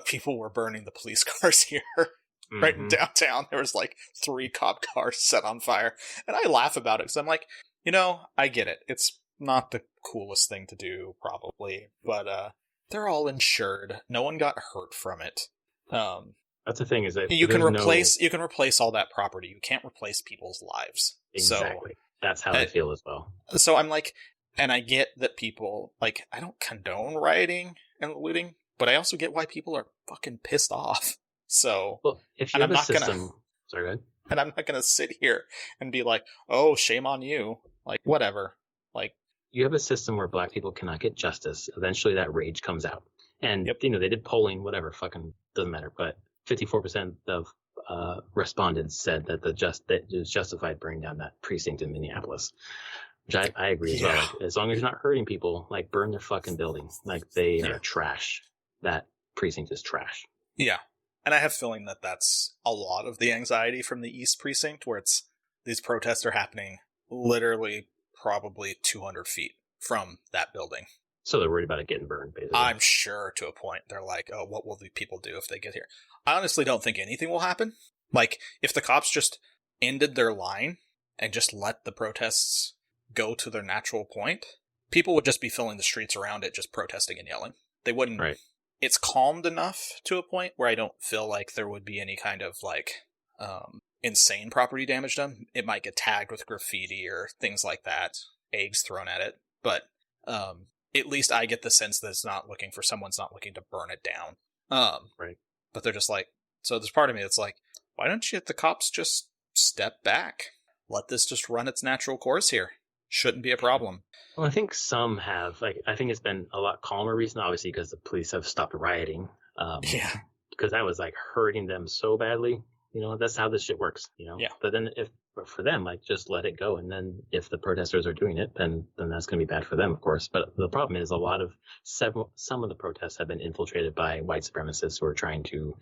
people were burning the police cars here. Mm-hmm. Right in downtown, there was like 3 cop cars set on fire. And I laugh about it because I'm like, I get it. It's not the coolest thing to do, probably. But they're all insured. No one got hurt from it. That's the thing, is that you can replace all that property. You can't replace people's lives. Exactly. So, that's how I feel as well. So I'm like, and I get that people, like, I don't condone rioting and looting, but I also get why people are fucking pissed off. So, well, if you have a system, sorry, go ahead. And I'm not going to sit here and be like, oh, shame on you. Like, whatever. Like, you have a system where black people cannot get justice. Eventually that rage comes out. And, they did polling, whatever, fucking doesn't matter. But 54% of respondents said that that it was justified burning down that precinct in Minneapolis, which I agree as well. Like, as long as you're not hurting people, like, burn their fucking buildings. Like, they are trash. That precinct is trash. Yeah. And I have a feeling that that's a lot of the anxiety from the East Precinct, where these protests are happening literally probably 200 feet from that building. So they're worried about it getting burned, basically. I'm sure to a point. They're like, oh, what will the people do if they get here? I honestly don't think anything will happen. Like, if the cops just ended their line and just let the protests go to their natural point, people would just be filling the streets around it, just protesting and yelling. They wouldn't. Right. It's calmed enough to a point where I don't feel like there would be any kind of, like, insane property damage done. It might get tagged with graffiti or things like that, eggs thrown at it. But at least I get the sense that someone's not looking to burn it down. Right. But they're just like, so there's part of me that's like, why don't the cops just step back? Let this just run its natural course here. Shouldn't be a problem. Well, I think some have. Like, I think it's been a lot calmer recently, obviously, because the police have stopped rioting. Because that was, like, hurting them so badly. That's how this shit works, Yeah. But then for them, like, just let it go. And then if the protesters are doing it, then that's going to be bad for them, of course. But the problem is some of the protests have been infiltrated by white supremacists who are trying to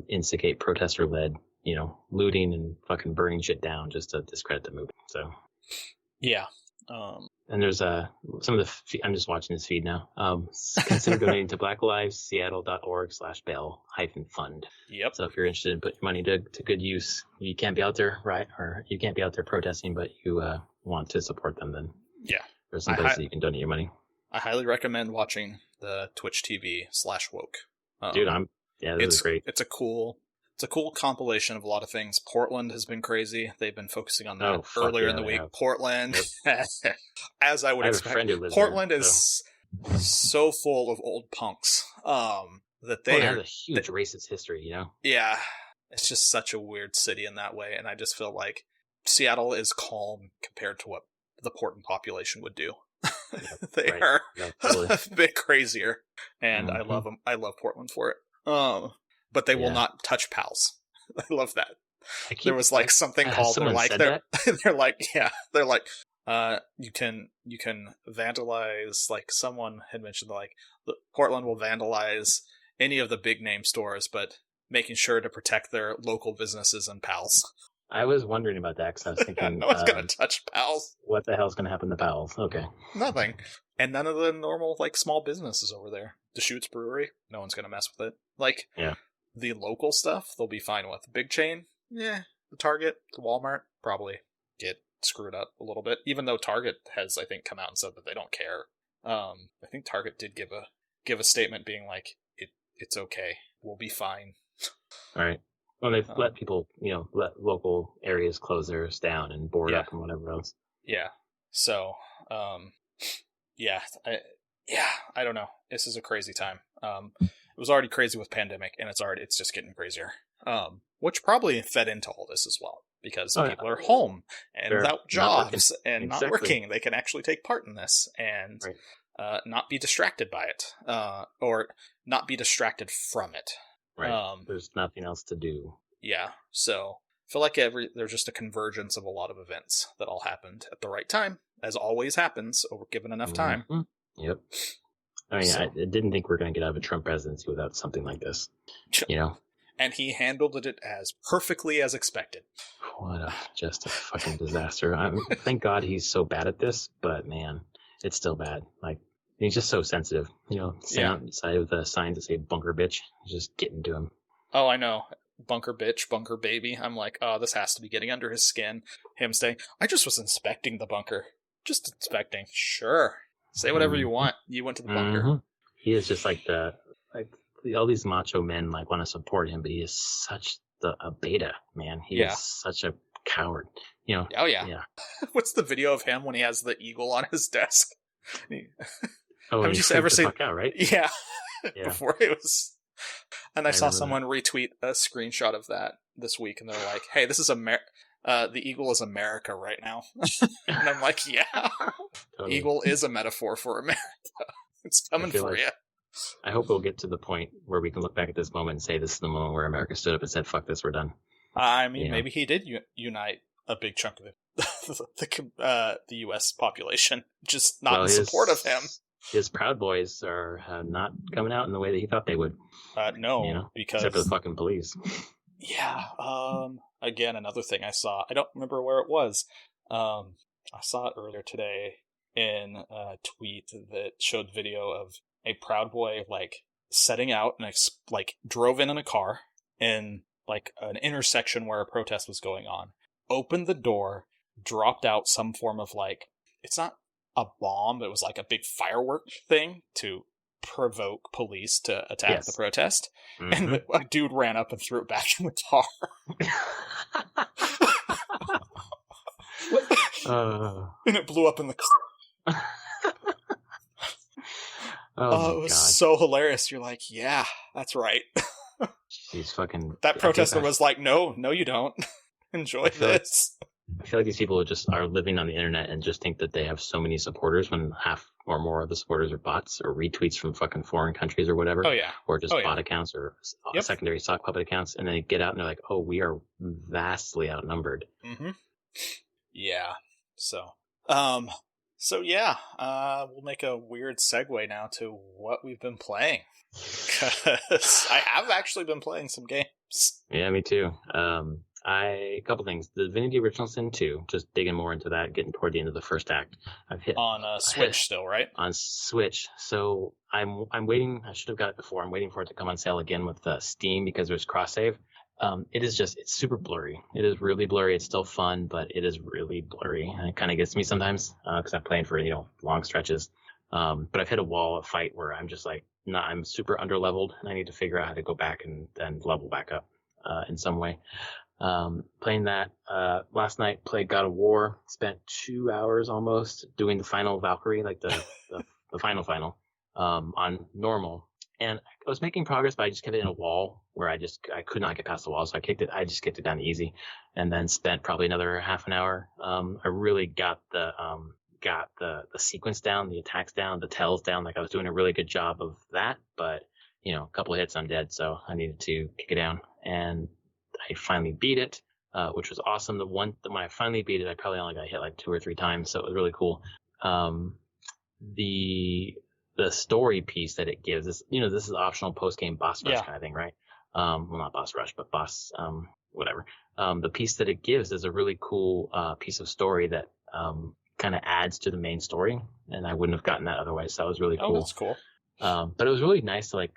instigate protester-led, looting and fucking burning shit down just to discredit the movement. So. Yeah. And there's some of the I'm just watching this feed now. Consider donating to blacklivesseattle.org/bell-fund. Yep. So if you're interested in putting your money to good use, you can't be out there, right? Or you can't be out there protesting, but you want to support them, then there's some places you can donate your money. I highly recommend watching the Twitch TV /woke. Dude, this is great. It's a cool compilation of a lot of things. Portland has been crazy. They've been focusing on that earlier in the week. Portland, as I would expect, Portland is so full of old punks that they have a huge racist history, Yeah, it's just such a weird city in that way, and I just feel like Seattle is calm compared to what the Portland population would do. They are a bit crazier, and I love them. I love Portland for it. But they will not touch pals. I love that. There was like something called you can vandalize, like someone had mentioned, like Portland will vandalize any of the big name stores, but making sure to protect their local businesses and pals. I was wondering about that because I was thinking no one's gonna touch pals. What the hell's gonna happen to pals? Okay. Nothing. And none of the normal like small businesses over there. Deschutes Brewery, no one's gonna mess with it. Like the local stuff, they'll be fine with. Big chain, the Target, the Walmart, probably get screwed up a little bit, even though Target has, I think, come out and said that they don't care. I think Target did give a statement being like, it's okay, we'll be fine. All right. Well, they've let people, let local areas close theirs down and board up and whatever else. Yeah. So, I don't know. This is a crazy time. It was already crazy with pandemic, and it's just getting crazier. Which probably fed into all this as well, because people are home and without jobs and not working. They can actually take part in this and not be distracted by it, or not be distracted from it. Right. There's nothing else to do. Yeah. So I feel like there's just a convergence of a lot of events that all happened at the right time, as always happens over given enough time. Mm-hmm. Yep. I mean, I didn't think we were going to get out of a Trump presidency without something like this, And he handled it as perfectly as expected. Just a fucking disaster. Thank God he's so bad at this, but man, it's still bad. Like, he's just so sensitive. Outside of the signs that say bunker bitch, just getting to him. Oh, I know. Bunker bitch, bunker baby. I'm like, oh, this has to be getting under his skin. Him saying, I just was inspecting the bunker. Just inspecting. Sure. Say whatever you want. You went to the bunker. Mm-hmm. He is just like all these macho men want to support him, but he is such a beta, man. He is such a coward. Oh yeah. What's the video of him when he has the eagle on his desk? Have you ever seen? Out, right? Yeah. Before it was, and I saw someone retweet a screenshot of that this week, and they're like, "Hey, this is the eagle is America right now," and I'm like, "Yeah, totally. Eagle is a metaphor for America. It's coming for you." I hope we'll get to the point where we can look back at this moment and say this is the moment where America stood up and said, "Fuck this, we're done." I mean, maybe he did unite a big chunk of the U.S. population, just not in support of him. His Proud Boys are not coming out in the way that he thought they would. No, because except for the fucking police. Yeah. Again, another thing I saw. I don't remember where it was. I saw it earlier today in a tweet that showed video of a Proud Boy setting out and drove in a car in an intersection where a protest was going on. Opened the door, dropped out some form of it's not a bomb, it was a big firework thing to provoke police to attack the protest. Mm-hmm. And a dude ran up and threw it back in the car. And it blew up in the car. It was so hilarious. You're like, yeah, that's right. She's fucking... That protester was like, no, you don't. Enjoy this. I feel like these people are living on the internet and just think that they have so many supporters when half or more of the supporters are bots or retweets from fucking foreign countries or whatever. Oh, yeah. Or just bot accounts or secondary sock puppet accounts. And they get out and they're like, oh, we are vastly outnumbered. Mm-hmm. Yeah. So we'll make a weird segue now to what we've been playing. Because I have actually been playing some games. Yeah, me too. A couple things. The Divinity Original Sin 2, just digging more into that, getting toward the end of the first act. I've hit on Switch still, right? On Switch. So I'm waiting. I should have got it before. I'm waiting for it to come on sale again with Steam because there's cross save. It's super blurry. It is really blurry. It's still fun, but it is really blurry, and it kind of gets me sometimes because I'm playing for long stretches. But I've hit a wall, a fight where I'm just I'm super underleveled, and I need to figure out how to go back and level back up in some way. Playing that last night. Played God of War. Spent 2 hours almost doing the final Valkyrie, the final on normal. And I was making progress, but I just kept it in a wall where I could not get past the wall. So I just kicked it down easy, and then spent probably another half an hour. I really got the sequence down, the attacks down, the tells down. I was doing a really good job of that, but a couple of hits, I'm dead. So I needed to kick it down, and I finally beat it, which was awesome. When I finally beat it, I probably only got hit 2 or 3 times, so it was really cool. The story piece that it gives is, this is optional post-game boss rush kind of thing, right? Well, not boss rush, but boss, whatever. The piece that it gives is a really cool piece of story that kind of adds to the main story, and I wouldn't have gotten that otherwise. So that was really cool. Oh, that's cool. But it was really nice to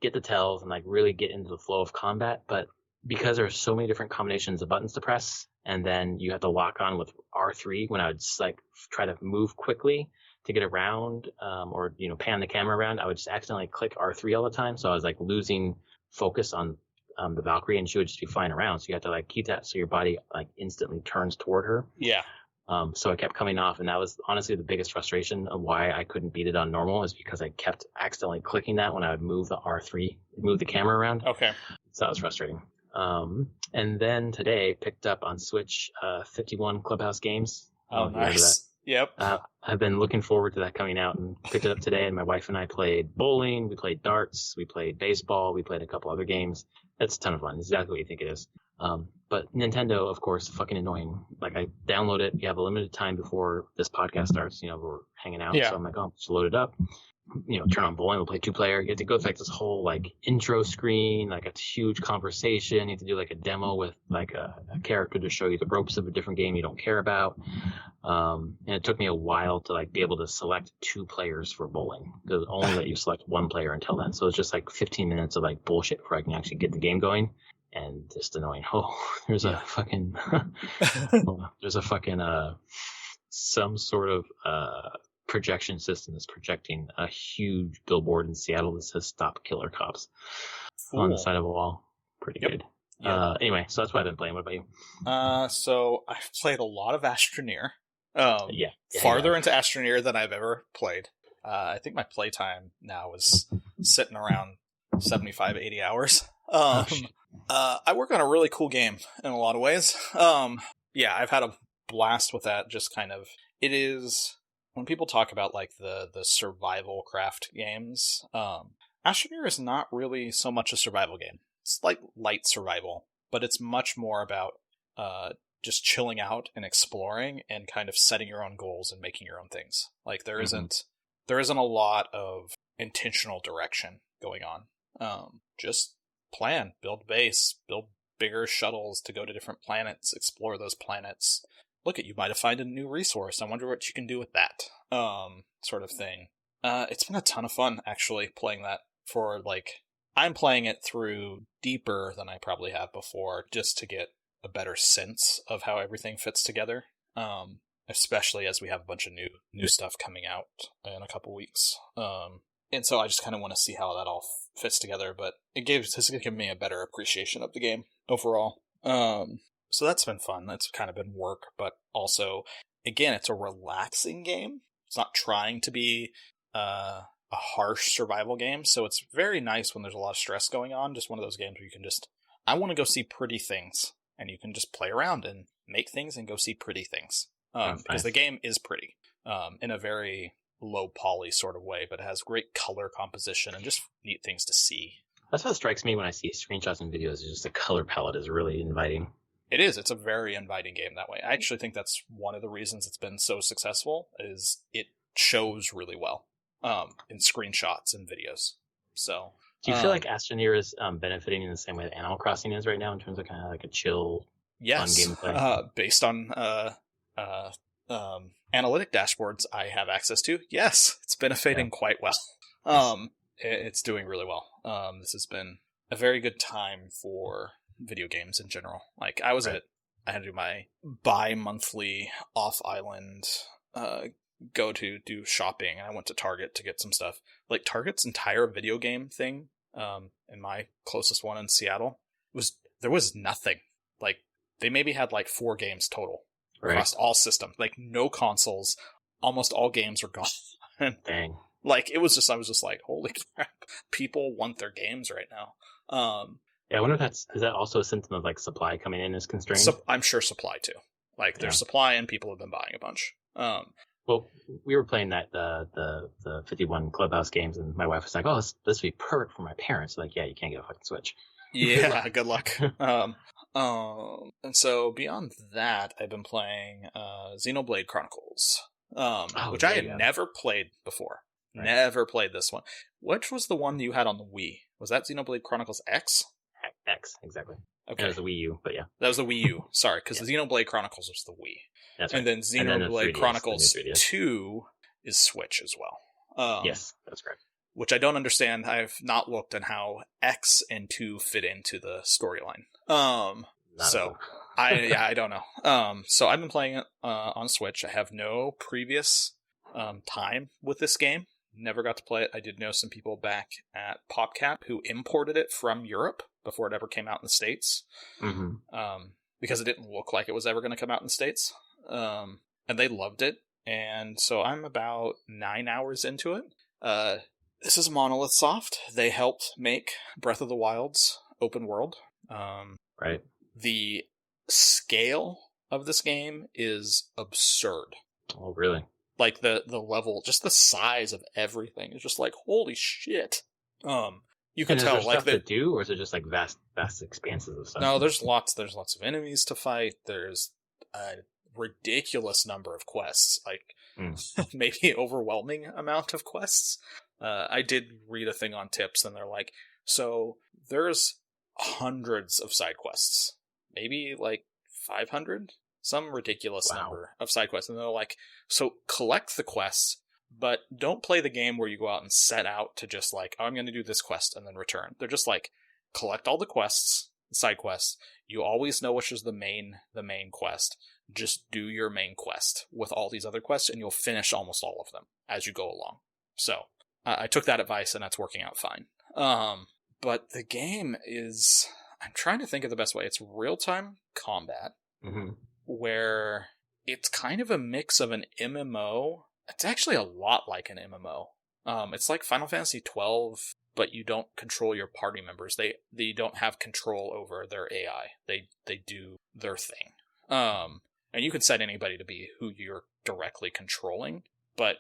get the tells and really get into the flow of combat. But because there are so many different combinations of buttons to press, and then you have to lock on with R3 when I would just like try to move quickly to get around, or pan the camera around, I would just accidentally click R3 all the time. So I was like losing focus on the Valkyrie, and she would just be flying around. So you have to like keep that so your body like instantly turns toward her. Yeah. So I kept coming off, and that was honestly the biggest frustration of why I couldn't beat it on normal, is because I kept accidentally clicking that when I would move the R3, move the camera around. Okay. So that was frustrating. And then today picked up on Switch 51 Clubhouse Games. Oh, nice. Yep. I've been looking forward to that coming out, and picked it up today, and my wife and I played bowling, we played darts, we played baseball, we played a couple other games. It's a ton of fun. It's exactly what you think it is. But Nintendo, of course, fucking annoying. Like, I download it. You have a limited time before this podcast starts. We're hanging out. Yeah. So I'm like, oh, just load it up. Turn on bowling. We'll play 2-player. You have to go through like this whole like intro screen, like a huge conversation. You have to do like a demo with like a character to show you the ropes of a different game you don't care about. And it took me a while to like be able to select 2 players for bowling, because only let you select 1 player until then. So it's just like 15 minutes of like bullshit before I can actually get the game going. And just annoying. Oh, there's a fucking, some sort of, projection system that's projecting a huge billboard in Seattle that says "Stop Killer Cops" on the side of a wall. Pretty good. Yep. Anyway, so that's what I've been playing. What about you? So I've played a lot of Astroneer. Farther into Astroneer than I've ever played. I think my playtime now is sitting around 75, 80 hours. I work on a really cool game in a lot of ways. I've had a blast with that. Just kind of, it is, when people talk about like the survival craft games, Astroneer is not really so much a survival game. It's like light survival, but it's much more about just chilling out and exploring and kind of setting your own goals and making your own things. Like there isn't a lot of intentional direction going on. Just plan, build base, build bigger shuttles to go to different planets, explore those planets. Look at, you might have found a new resource. I wonder what you can do with that. Sort of thing. It's been a ton of fun actually playing that for like, I'm playing it through deeper than I probably have before, just to get a better sense of how everything fits together. Especially as we have a bunch of new stuff coming out in a couple weeks. And so I just kind of want to see how that all fits together, but has given me a better appreciation of the game overall. So that's been fun. That's kind of been work, but also, again, it's a relaxing game. It's not trying to be a harsh survival game, so it's very nice when there's a lot of stress going on. Just one of those games where you can just, I want to go see pretty things, and you can just play around and make things and go see pretty things. Because the game is pretty, in a very low poly sort of way, but it has great color composition and just neat things to see. That's what strikes me when I see screenshots and videos, is just the color palette is really inviting. It is. It's a very inviting game that way. I actually think that's one of the reasons it's been so successful, is it shows really well in screenshots and videos. So, do you feel like Astroneer is benefiting in the same way that Animal Crossing is right now, in terms of kind of like a chill, fun gameplay? Based on analytic dashboards I have access to, yes, it's benefiting quite well. It's doing really well. This has been a very good time for video games in general. Like I had to do my bi-monthly off-island go to do shopping, and I went to Target to get some stuff. Like Target's entire video game thing, in my closest one in Seattle, there was nothing. Like they maybe had like 4 games total across all systems. Like no consoles. Almost all games were gone. Dang. Like I was just like, holy crap! People want their games right now. I wonder if is that also a symptom of like supply coming in as constrained? I'm sure supply too. Like there's supply and people have been buying a bunch. Well, we were playing the 51 Clubhouse games, and my wife was like, "Oh, this would be perfect for my parents." Like, yeah, you can't get a fucking Switch. Yeah, good luck. And so beyond that, I've been playing Xenoblade Chronicles, which I had never played before. Right. Never played this one. Which was the one you had on the Wii? Was that Xenoblade Chronicles X? X, exactly. Okay. That was the Wii U, but yeah. That was the Wii U. Sorry, because the Xenoblade Chronicles was the Wii. That's right. And then Xenoblade Chronicles 2 is Switch as well. Yes, that's correct. Which I don't understand. I've not looked at how X and 2 fit into the storyline. Not So I don't know. So I've been playing it on Switch. I have no previous time with this game. Never got to play it. I did know some people back at PopCap who imported it from Europe before it ever came out in the States. Because it didn't look like it was ever going to come out in the States. And they loved it. And so I'm about 9 hours into it. This is Monolith Soft. They helped make Breath of the Wild's open world. Right. The scale of this game is absurd. Oh, really? Like the level, just the size of everything is just like, holy shit. You can tell, is there like, stuff to do, or is it just like vast expanses of stuff? No, there's lots of enemies to fight. There's a ridiculous number of quests, like maybe overwhelming amount of quests. I did read a thing on tips, and they're like, so there's hundreds of side quests, maybe like 500, some ridiculous number of side quests, and they're like, so collect the quests, but don't play the game where you go out and set out to just like, oh, I'm going to do this quest and then return. They're just like, collect all the quests, side quests. You always know which is the main quest. Just do your main quest with all these other quests, and you'll finish almost all of them as you go along. So I took that advice, and that's working out fine. But the game is, I'm trying to think of the best way. It's real-time combat, where it's kind of a mix of an MMO. It's actually a lot like an MMO. It's like Final Fantasy XII, but you don't control your party members. They don't have control over their AI. They do their thing. And you can set anybody to be who you're directly controlling, but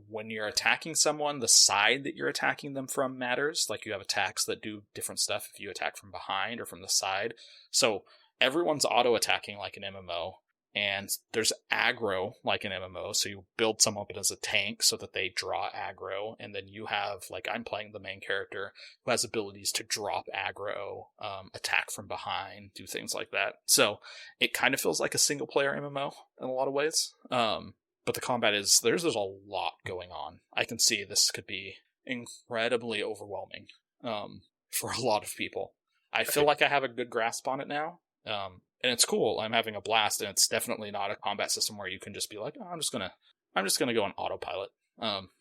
when you're attacking someone, the side that you're attacking them from matters. Like, you have attacks that do different stuff if you attack from behind or from the side. So everyone's auto-attacking like an MMO, and there's aggro like an MMO, so you build someone up as a tank so that they draw aggro, and then you have, like, I'm playing the main character who has abilities to drop aggro, attack from behind, do things like that. So it kind of feels like a single-player MMO in a lot of ways. But the combat is, there's a lot going on. I can see this could be incredibly overwhelming for a lot of people. I feel like I have a good grasp on it now. And it's cool. I'm having a blast, and it's definitely not a combat system where you can just be like, oh, I'm just gonna go on autopilot.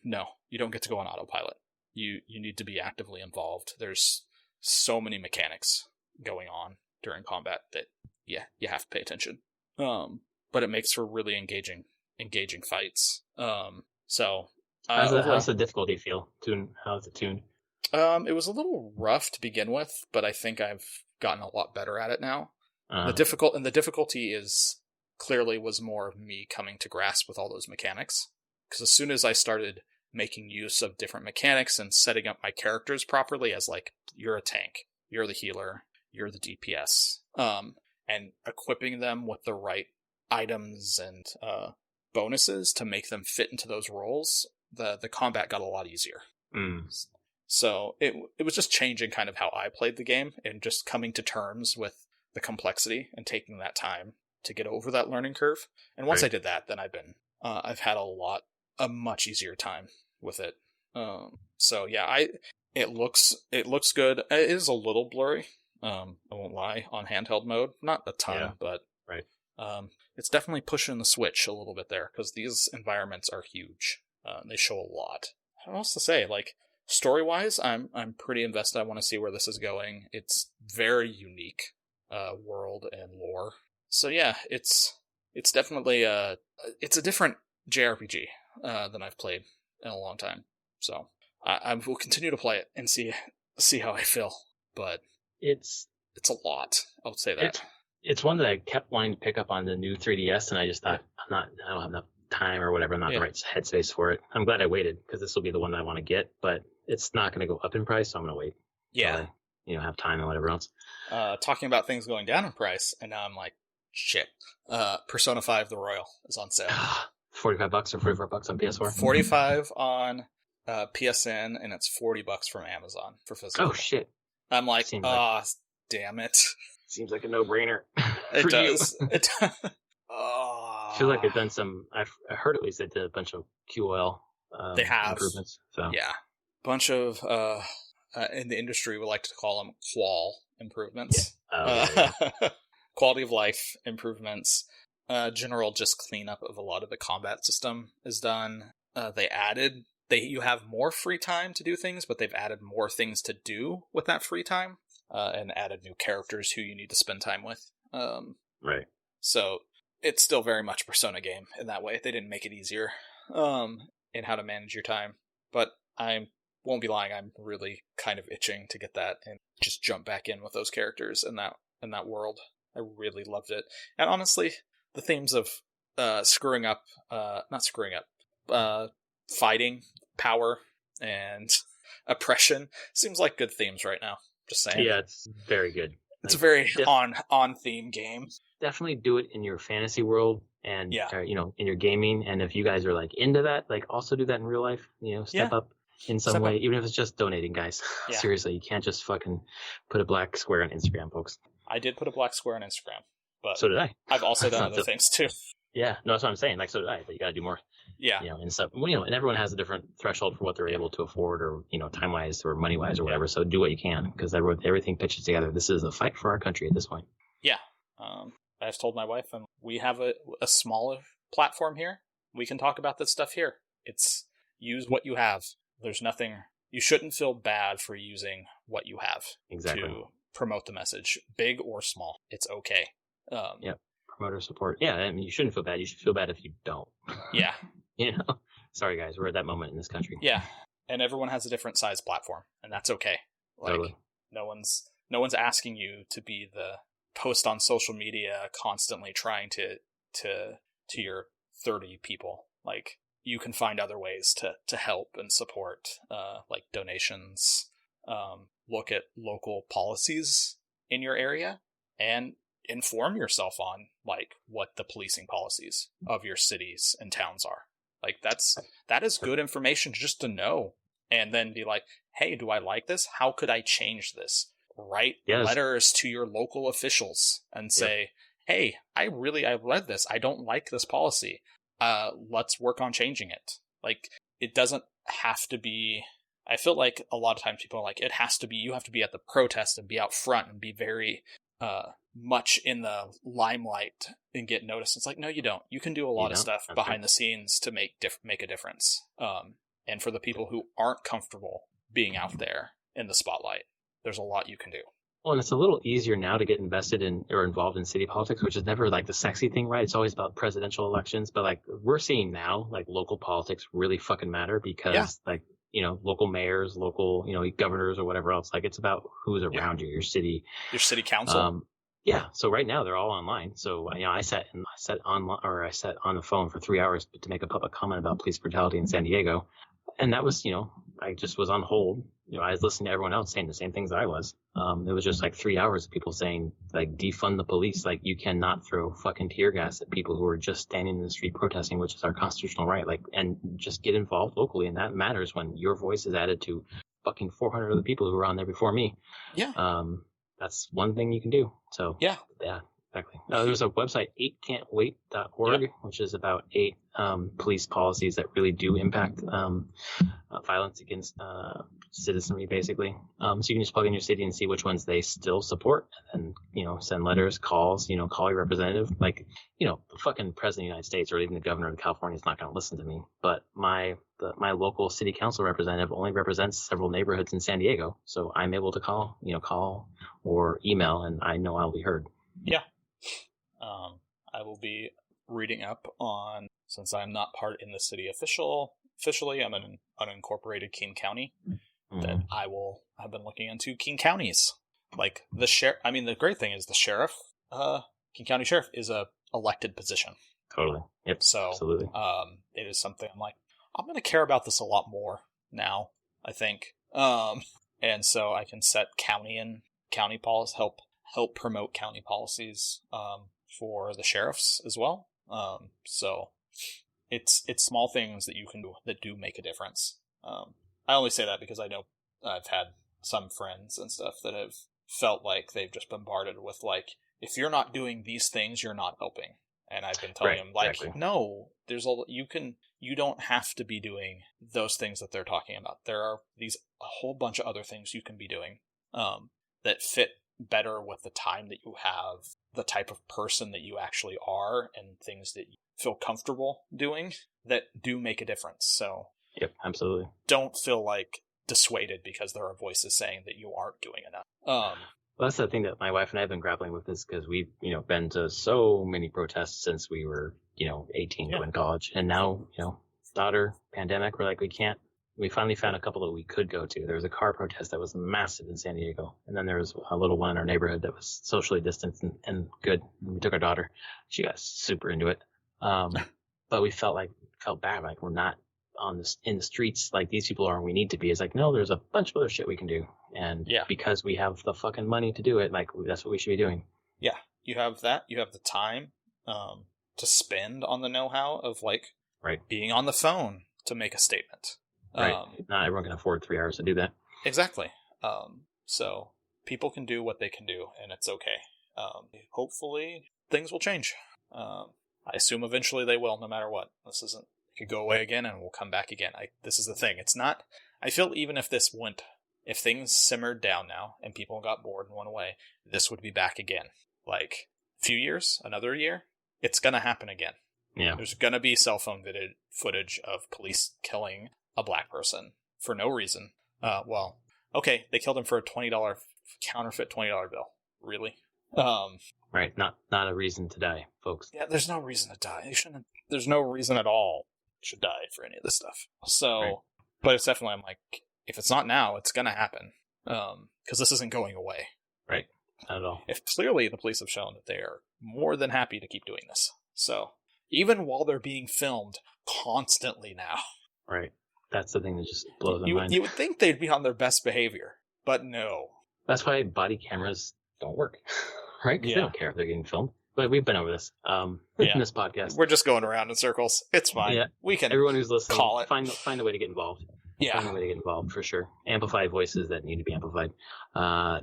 No, you don't get to go on autopilot. You need to be actively involved. There's so many mechanics going on during combat that you have to pay attention. But it makes for really engaging fights. So how's the difficulty feel? How's it tuned? It was a little rough to begin with, but I think I've gotten a lot better at it now. The difficulty is clearly was more of me coming to grasp with all those mechanics. Because as soon as I started making use of different mechanics and setting up my characters properly as, like, you're a tank, you're the healer, you're the DPS, and equipping them with the right items and bonuses to make them fit into those roles, the combat got a lot easier. So it was just changing kind of how I played the game and just coming to terms with the complexity and taking that time to get over that learning curve. And once I did that, then I've had a much easier time with it. So yeah, it looks good. It is a little blurry. I won't lie, on handheld mode, not a ton, but it's definitely pushing the Switch a little bit there, because these environments are huge. They show a lot. I don't know what else to say. Like, story-wise, I'm pretty invested. I want to see where this is going. It's very unique world and lore. So yeah, it's definitely it's a different JRPG than I've played in a long time. So I will continue to play it and see how I feel. But it's a lot. I would say that. It's one that I kept wanting to pick up on the new 3DS, and I just thought I don't have enough time or whatever. I'm not in the right headspace for it. I'm glad I waited, because this will be the one that I want to get, but it's not going to go up in price, so I'm going to wait. Yeah. Until I, have time and whatever else. Talking about things going down in price, and now I'm like, shit. Persona 5 The Royal is on sale. $45 or $44 on PS4. 45 on PSN, and it's $40 from Amazon for physical. Oh shit! I'm like, damn it. Seems like a no-brainer. It does. It does. I feel like they've done some. I heard at least they did a bunch of QOL. They have improvements. So yeah, bunch of in the industry we like to call them qual improvements. Yeah. Quality of life improvements. General just cleanup of a lot of the combat system is done. You have more free time to do things, but they've added more things to do with that free time, and added new characters who you need to spend time with. Right. So it's still very much a Persona game in that way. They didn't make it easier in how to manage your time. But I won't be lying, I'm really kind of itching to get that and just jump back in with those characters in that world. I really loved it. And honestly, the themes of fighting, power, and oppression seems like good themes right now. Just saying. Yeah, it's very good. It's a very on theme game. Definitely do it in your fantasy world and Yeah. in your gaming. And if you guys are like into that, like also do that in real life. Step up in some way, even if it's just donating, guys. Yeah. Seriously, you can't just fucking put a black square on Instagram, folks. I did put a black square on Instagram, but so did I. I've also done other things too. Yeah, no, that's what I'm saying. Like, so did I, but you gotta do more. Yeah. And stuff. And everyone has a different threshold for what they're able to afford, or time wise or money wise or whatever. So do what you can, because everything pitches together. This is a fight for our country at this point. Yeah. I've told my wife, and we have a smaller platform here. We can talk about this stuff here. It's use what you have. There's nothing. You shouldn't feel bad for using what you have to promote the message, big or small. It's okay. Promoter support. Yeah, I mean, you shouldn't feel bad. You should feel bad if you don't. Yeah. Sorry, guys. We're at that moment in this country. Yeah, and everyone has a different size platform, and that's okay. Like, totally. No one's asking you to be the post on social media constantly trying to your 30 people. Like, you can find other ways to help and support, like donations, look at local policies in your area, and inform yourself on like what the policing policies of your cities and towns are. Like, that is good information just to know, and then be like, hey, do I like this? How could I change this? Write letters to your local officials and say, hey, I read this. I don't like this policy. Let's work on changing it. Like, it doesn't have to be. I feel like a lot of times people are like, it has to be, you have to be at the protest and be out front and be very much in the limelight and get noticed. It's like, no, you don't. You can do a lot of stuff behind the scenes to make a difference. And for the people who aren't comfortable being out there in the spotlight, there's a lot you can do. Well, and it's a little easier now to get invested in or involved in city politics, which is never like the sexy thing, right? It's always about presidential elections, but like we're seeing now, like local politics really fucking matter because like, local mayors, local, governors or whatever else. Like, it's about who's around you, your city council. So right now they're all online. So, I sat on the phone for 3 hours to make a public comment about police brutality in San Diego. And that was, I just was on hold. I was listening to everyone else saying the same things I was. It was just like 3 hours of people saying, like, defund the police. Like, you cannot throw fucking tear gas at people who are just standing in the street protesting, which is our constitutional right. Like, and just get involved locally. And that matters when your voice is added to fucking 400 other people who were on there before me. Yeah. That's one thing you can do. So yeah, exactly. There's a website, 8can'twait.org, which is about 8 police policies that really do impact violence against citizenry, basically. So you can just plug in your city and see which ones they still support, and send letters, calls, call your representative. Like, the fucking president of the United States or even the governor of California is not going to listen to me, but my local city council representative only represents several neighborhoods in San Diego, so I'm able to call or email, and I know I'll be heard. Yeah. I will be reading up on, since I'm not part in the city officially, I'm an unincorporated King County, that I've been looking into King counties. Like the sheriff, the great thing is the sheriff, King County Sheriff is a elected position. Totally. Yep. So, absolutely. It is something I'm like, I'm going to care about this a lot more now, I think. And so I can set county policies, help promote county policies, for the sheriffs as well. So it's small things that you can do that do make a difference. I only say that because I know I've had some friends and stuff that have felt like they've just bombarded with like, if you're not doing these things, you're not helping. And I've been telling them like, no, you don't have to be doing those things that they're talking about. There are a whole bunch of other things you can be doing, that fit better with the time that you have, the type of person that you actually are, and things that you feel comfortable doing that do make a difference. So, yep, absolutely. Don't feel like dissuaded because there are voices saying that you aren't doing enough. Well, that's the thing that my wife and I have been grappling with, is because we've, been to so many protests since we were, 18 going to college. And now, daughter, pandemic, we're like, we finally found a couple that we could go to. There was a car protest that was massive in San Diego. And then there was a little one in our neighborhood that was socially distanced and good. And we took our daughter. She got super into it. But we felt bad, like we're not in the streets like these people are and we need to be. It's like, no, there's a bunch of other shit we can do. And because we have the fucking money to do it, like that's what we should be doing. Yeah. You have that. You have the time to spend on the know-how of being on the phone to make a statement. Right. Not everyone can afford 3 hours to do that. Exactly. So people can do what they can do, and it's okay. Hopefully things will change. I assume eventually they will, no matter what. It could go away again and we'll come back again. This is the thing. It's not, I feel even if things simmered down now and people got bored and went away, this would be back again. Like a few years, another year, it's going to happen again. Yeah. There's going to be cell phone footage of police killing a black person for no reason. Okay, they killed him for a $20 counterfeit $20 bill. Really? Right, not a reason to die, folks. Yeah, there's no reason to die. There's no reason at all should die for any of this stuff. So, right. But it's definitely, I'm like, if it's not now, it's gonna happen. Because this isn't going away. Right, not at all. If clearly the police have shown that they are more than happy to keep doing this. So, even while they're being filmed constantly now. Right. That's the thing that just blows my mind. You would think they'd be on their best behavior, but no. That's why body cameras don't work, right? Because they don't care if they're getting filmed. But we've been over this in this podcast. We're just going around in circles. It's fine. Yeah. We can. Everyone who's listening, call it. Find a way to get involved. Yeah. Find a way to get involved for sure. Amplify voices that need to be amplified.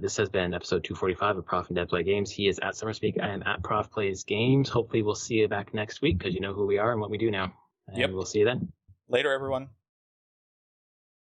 This has been episode 245 of Prof and Dad Play Games. He is at SummerSpeak. I am at Prof Plays Games. Hopefully we'll see you back next week because you know who we are and what we do now. And we'll see you then. Later, everyone.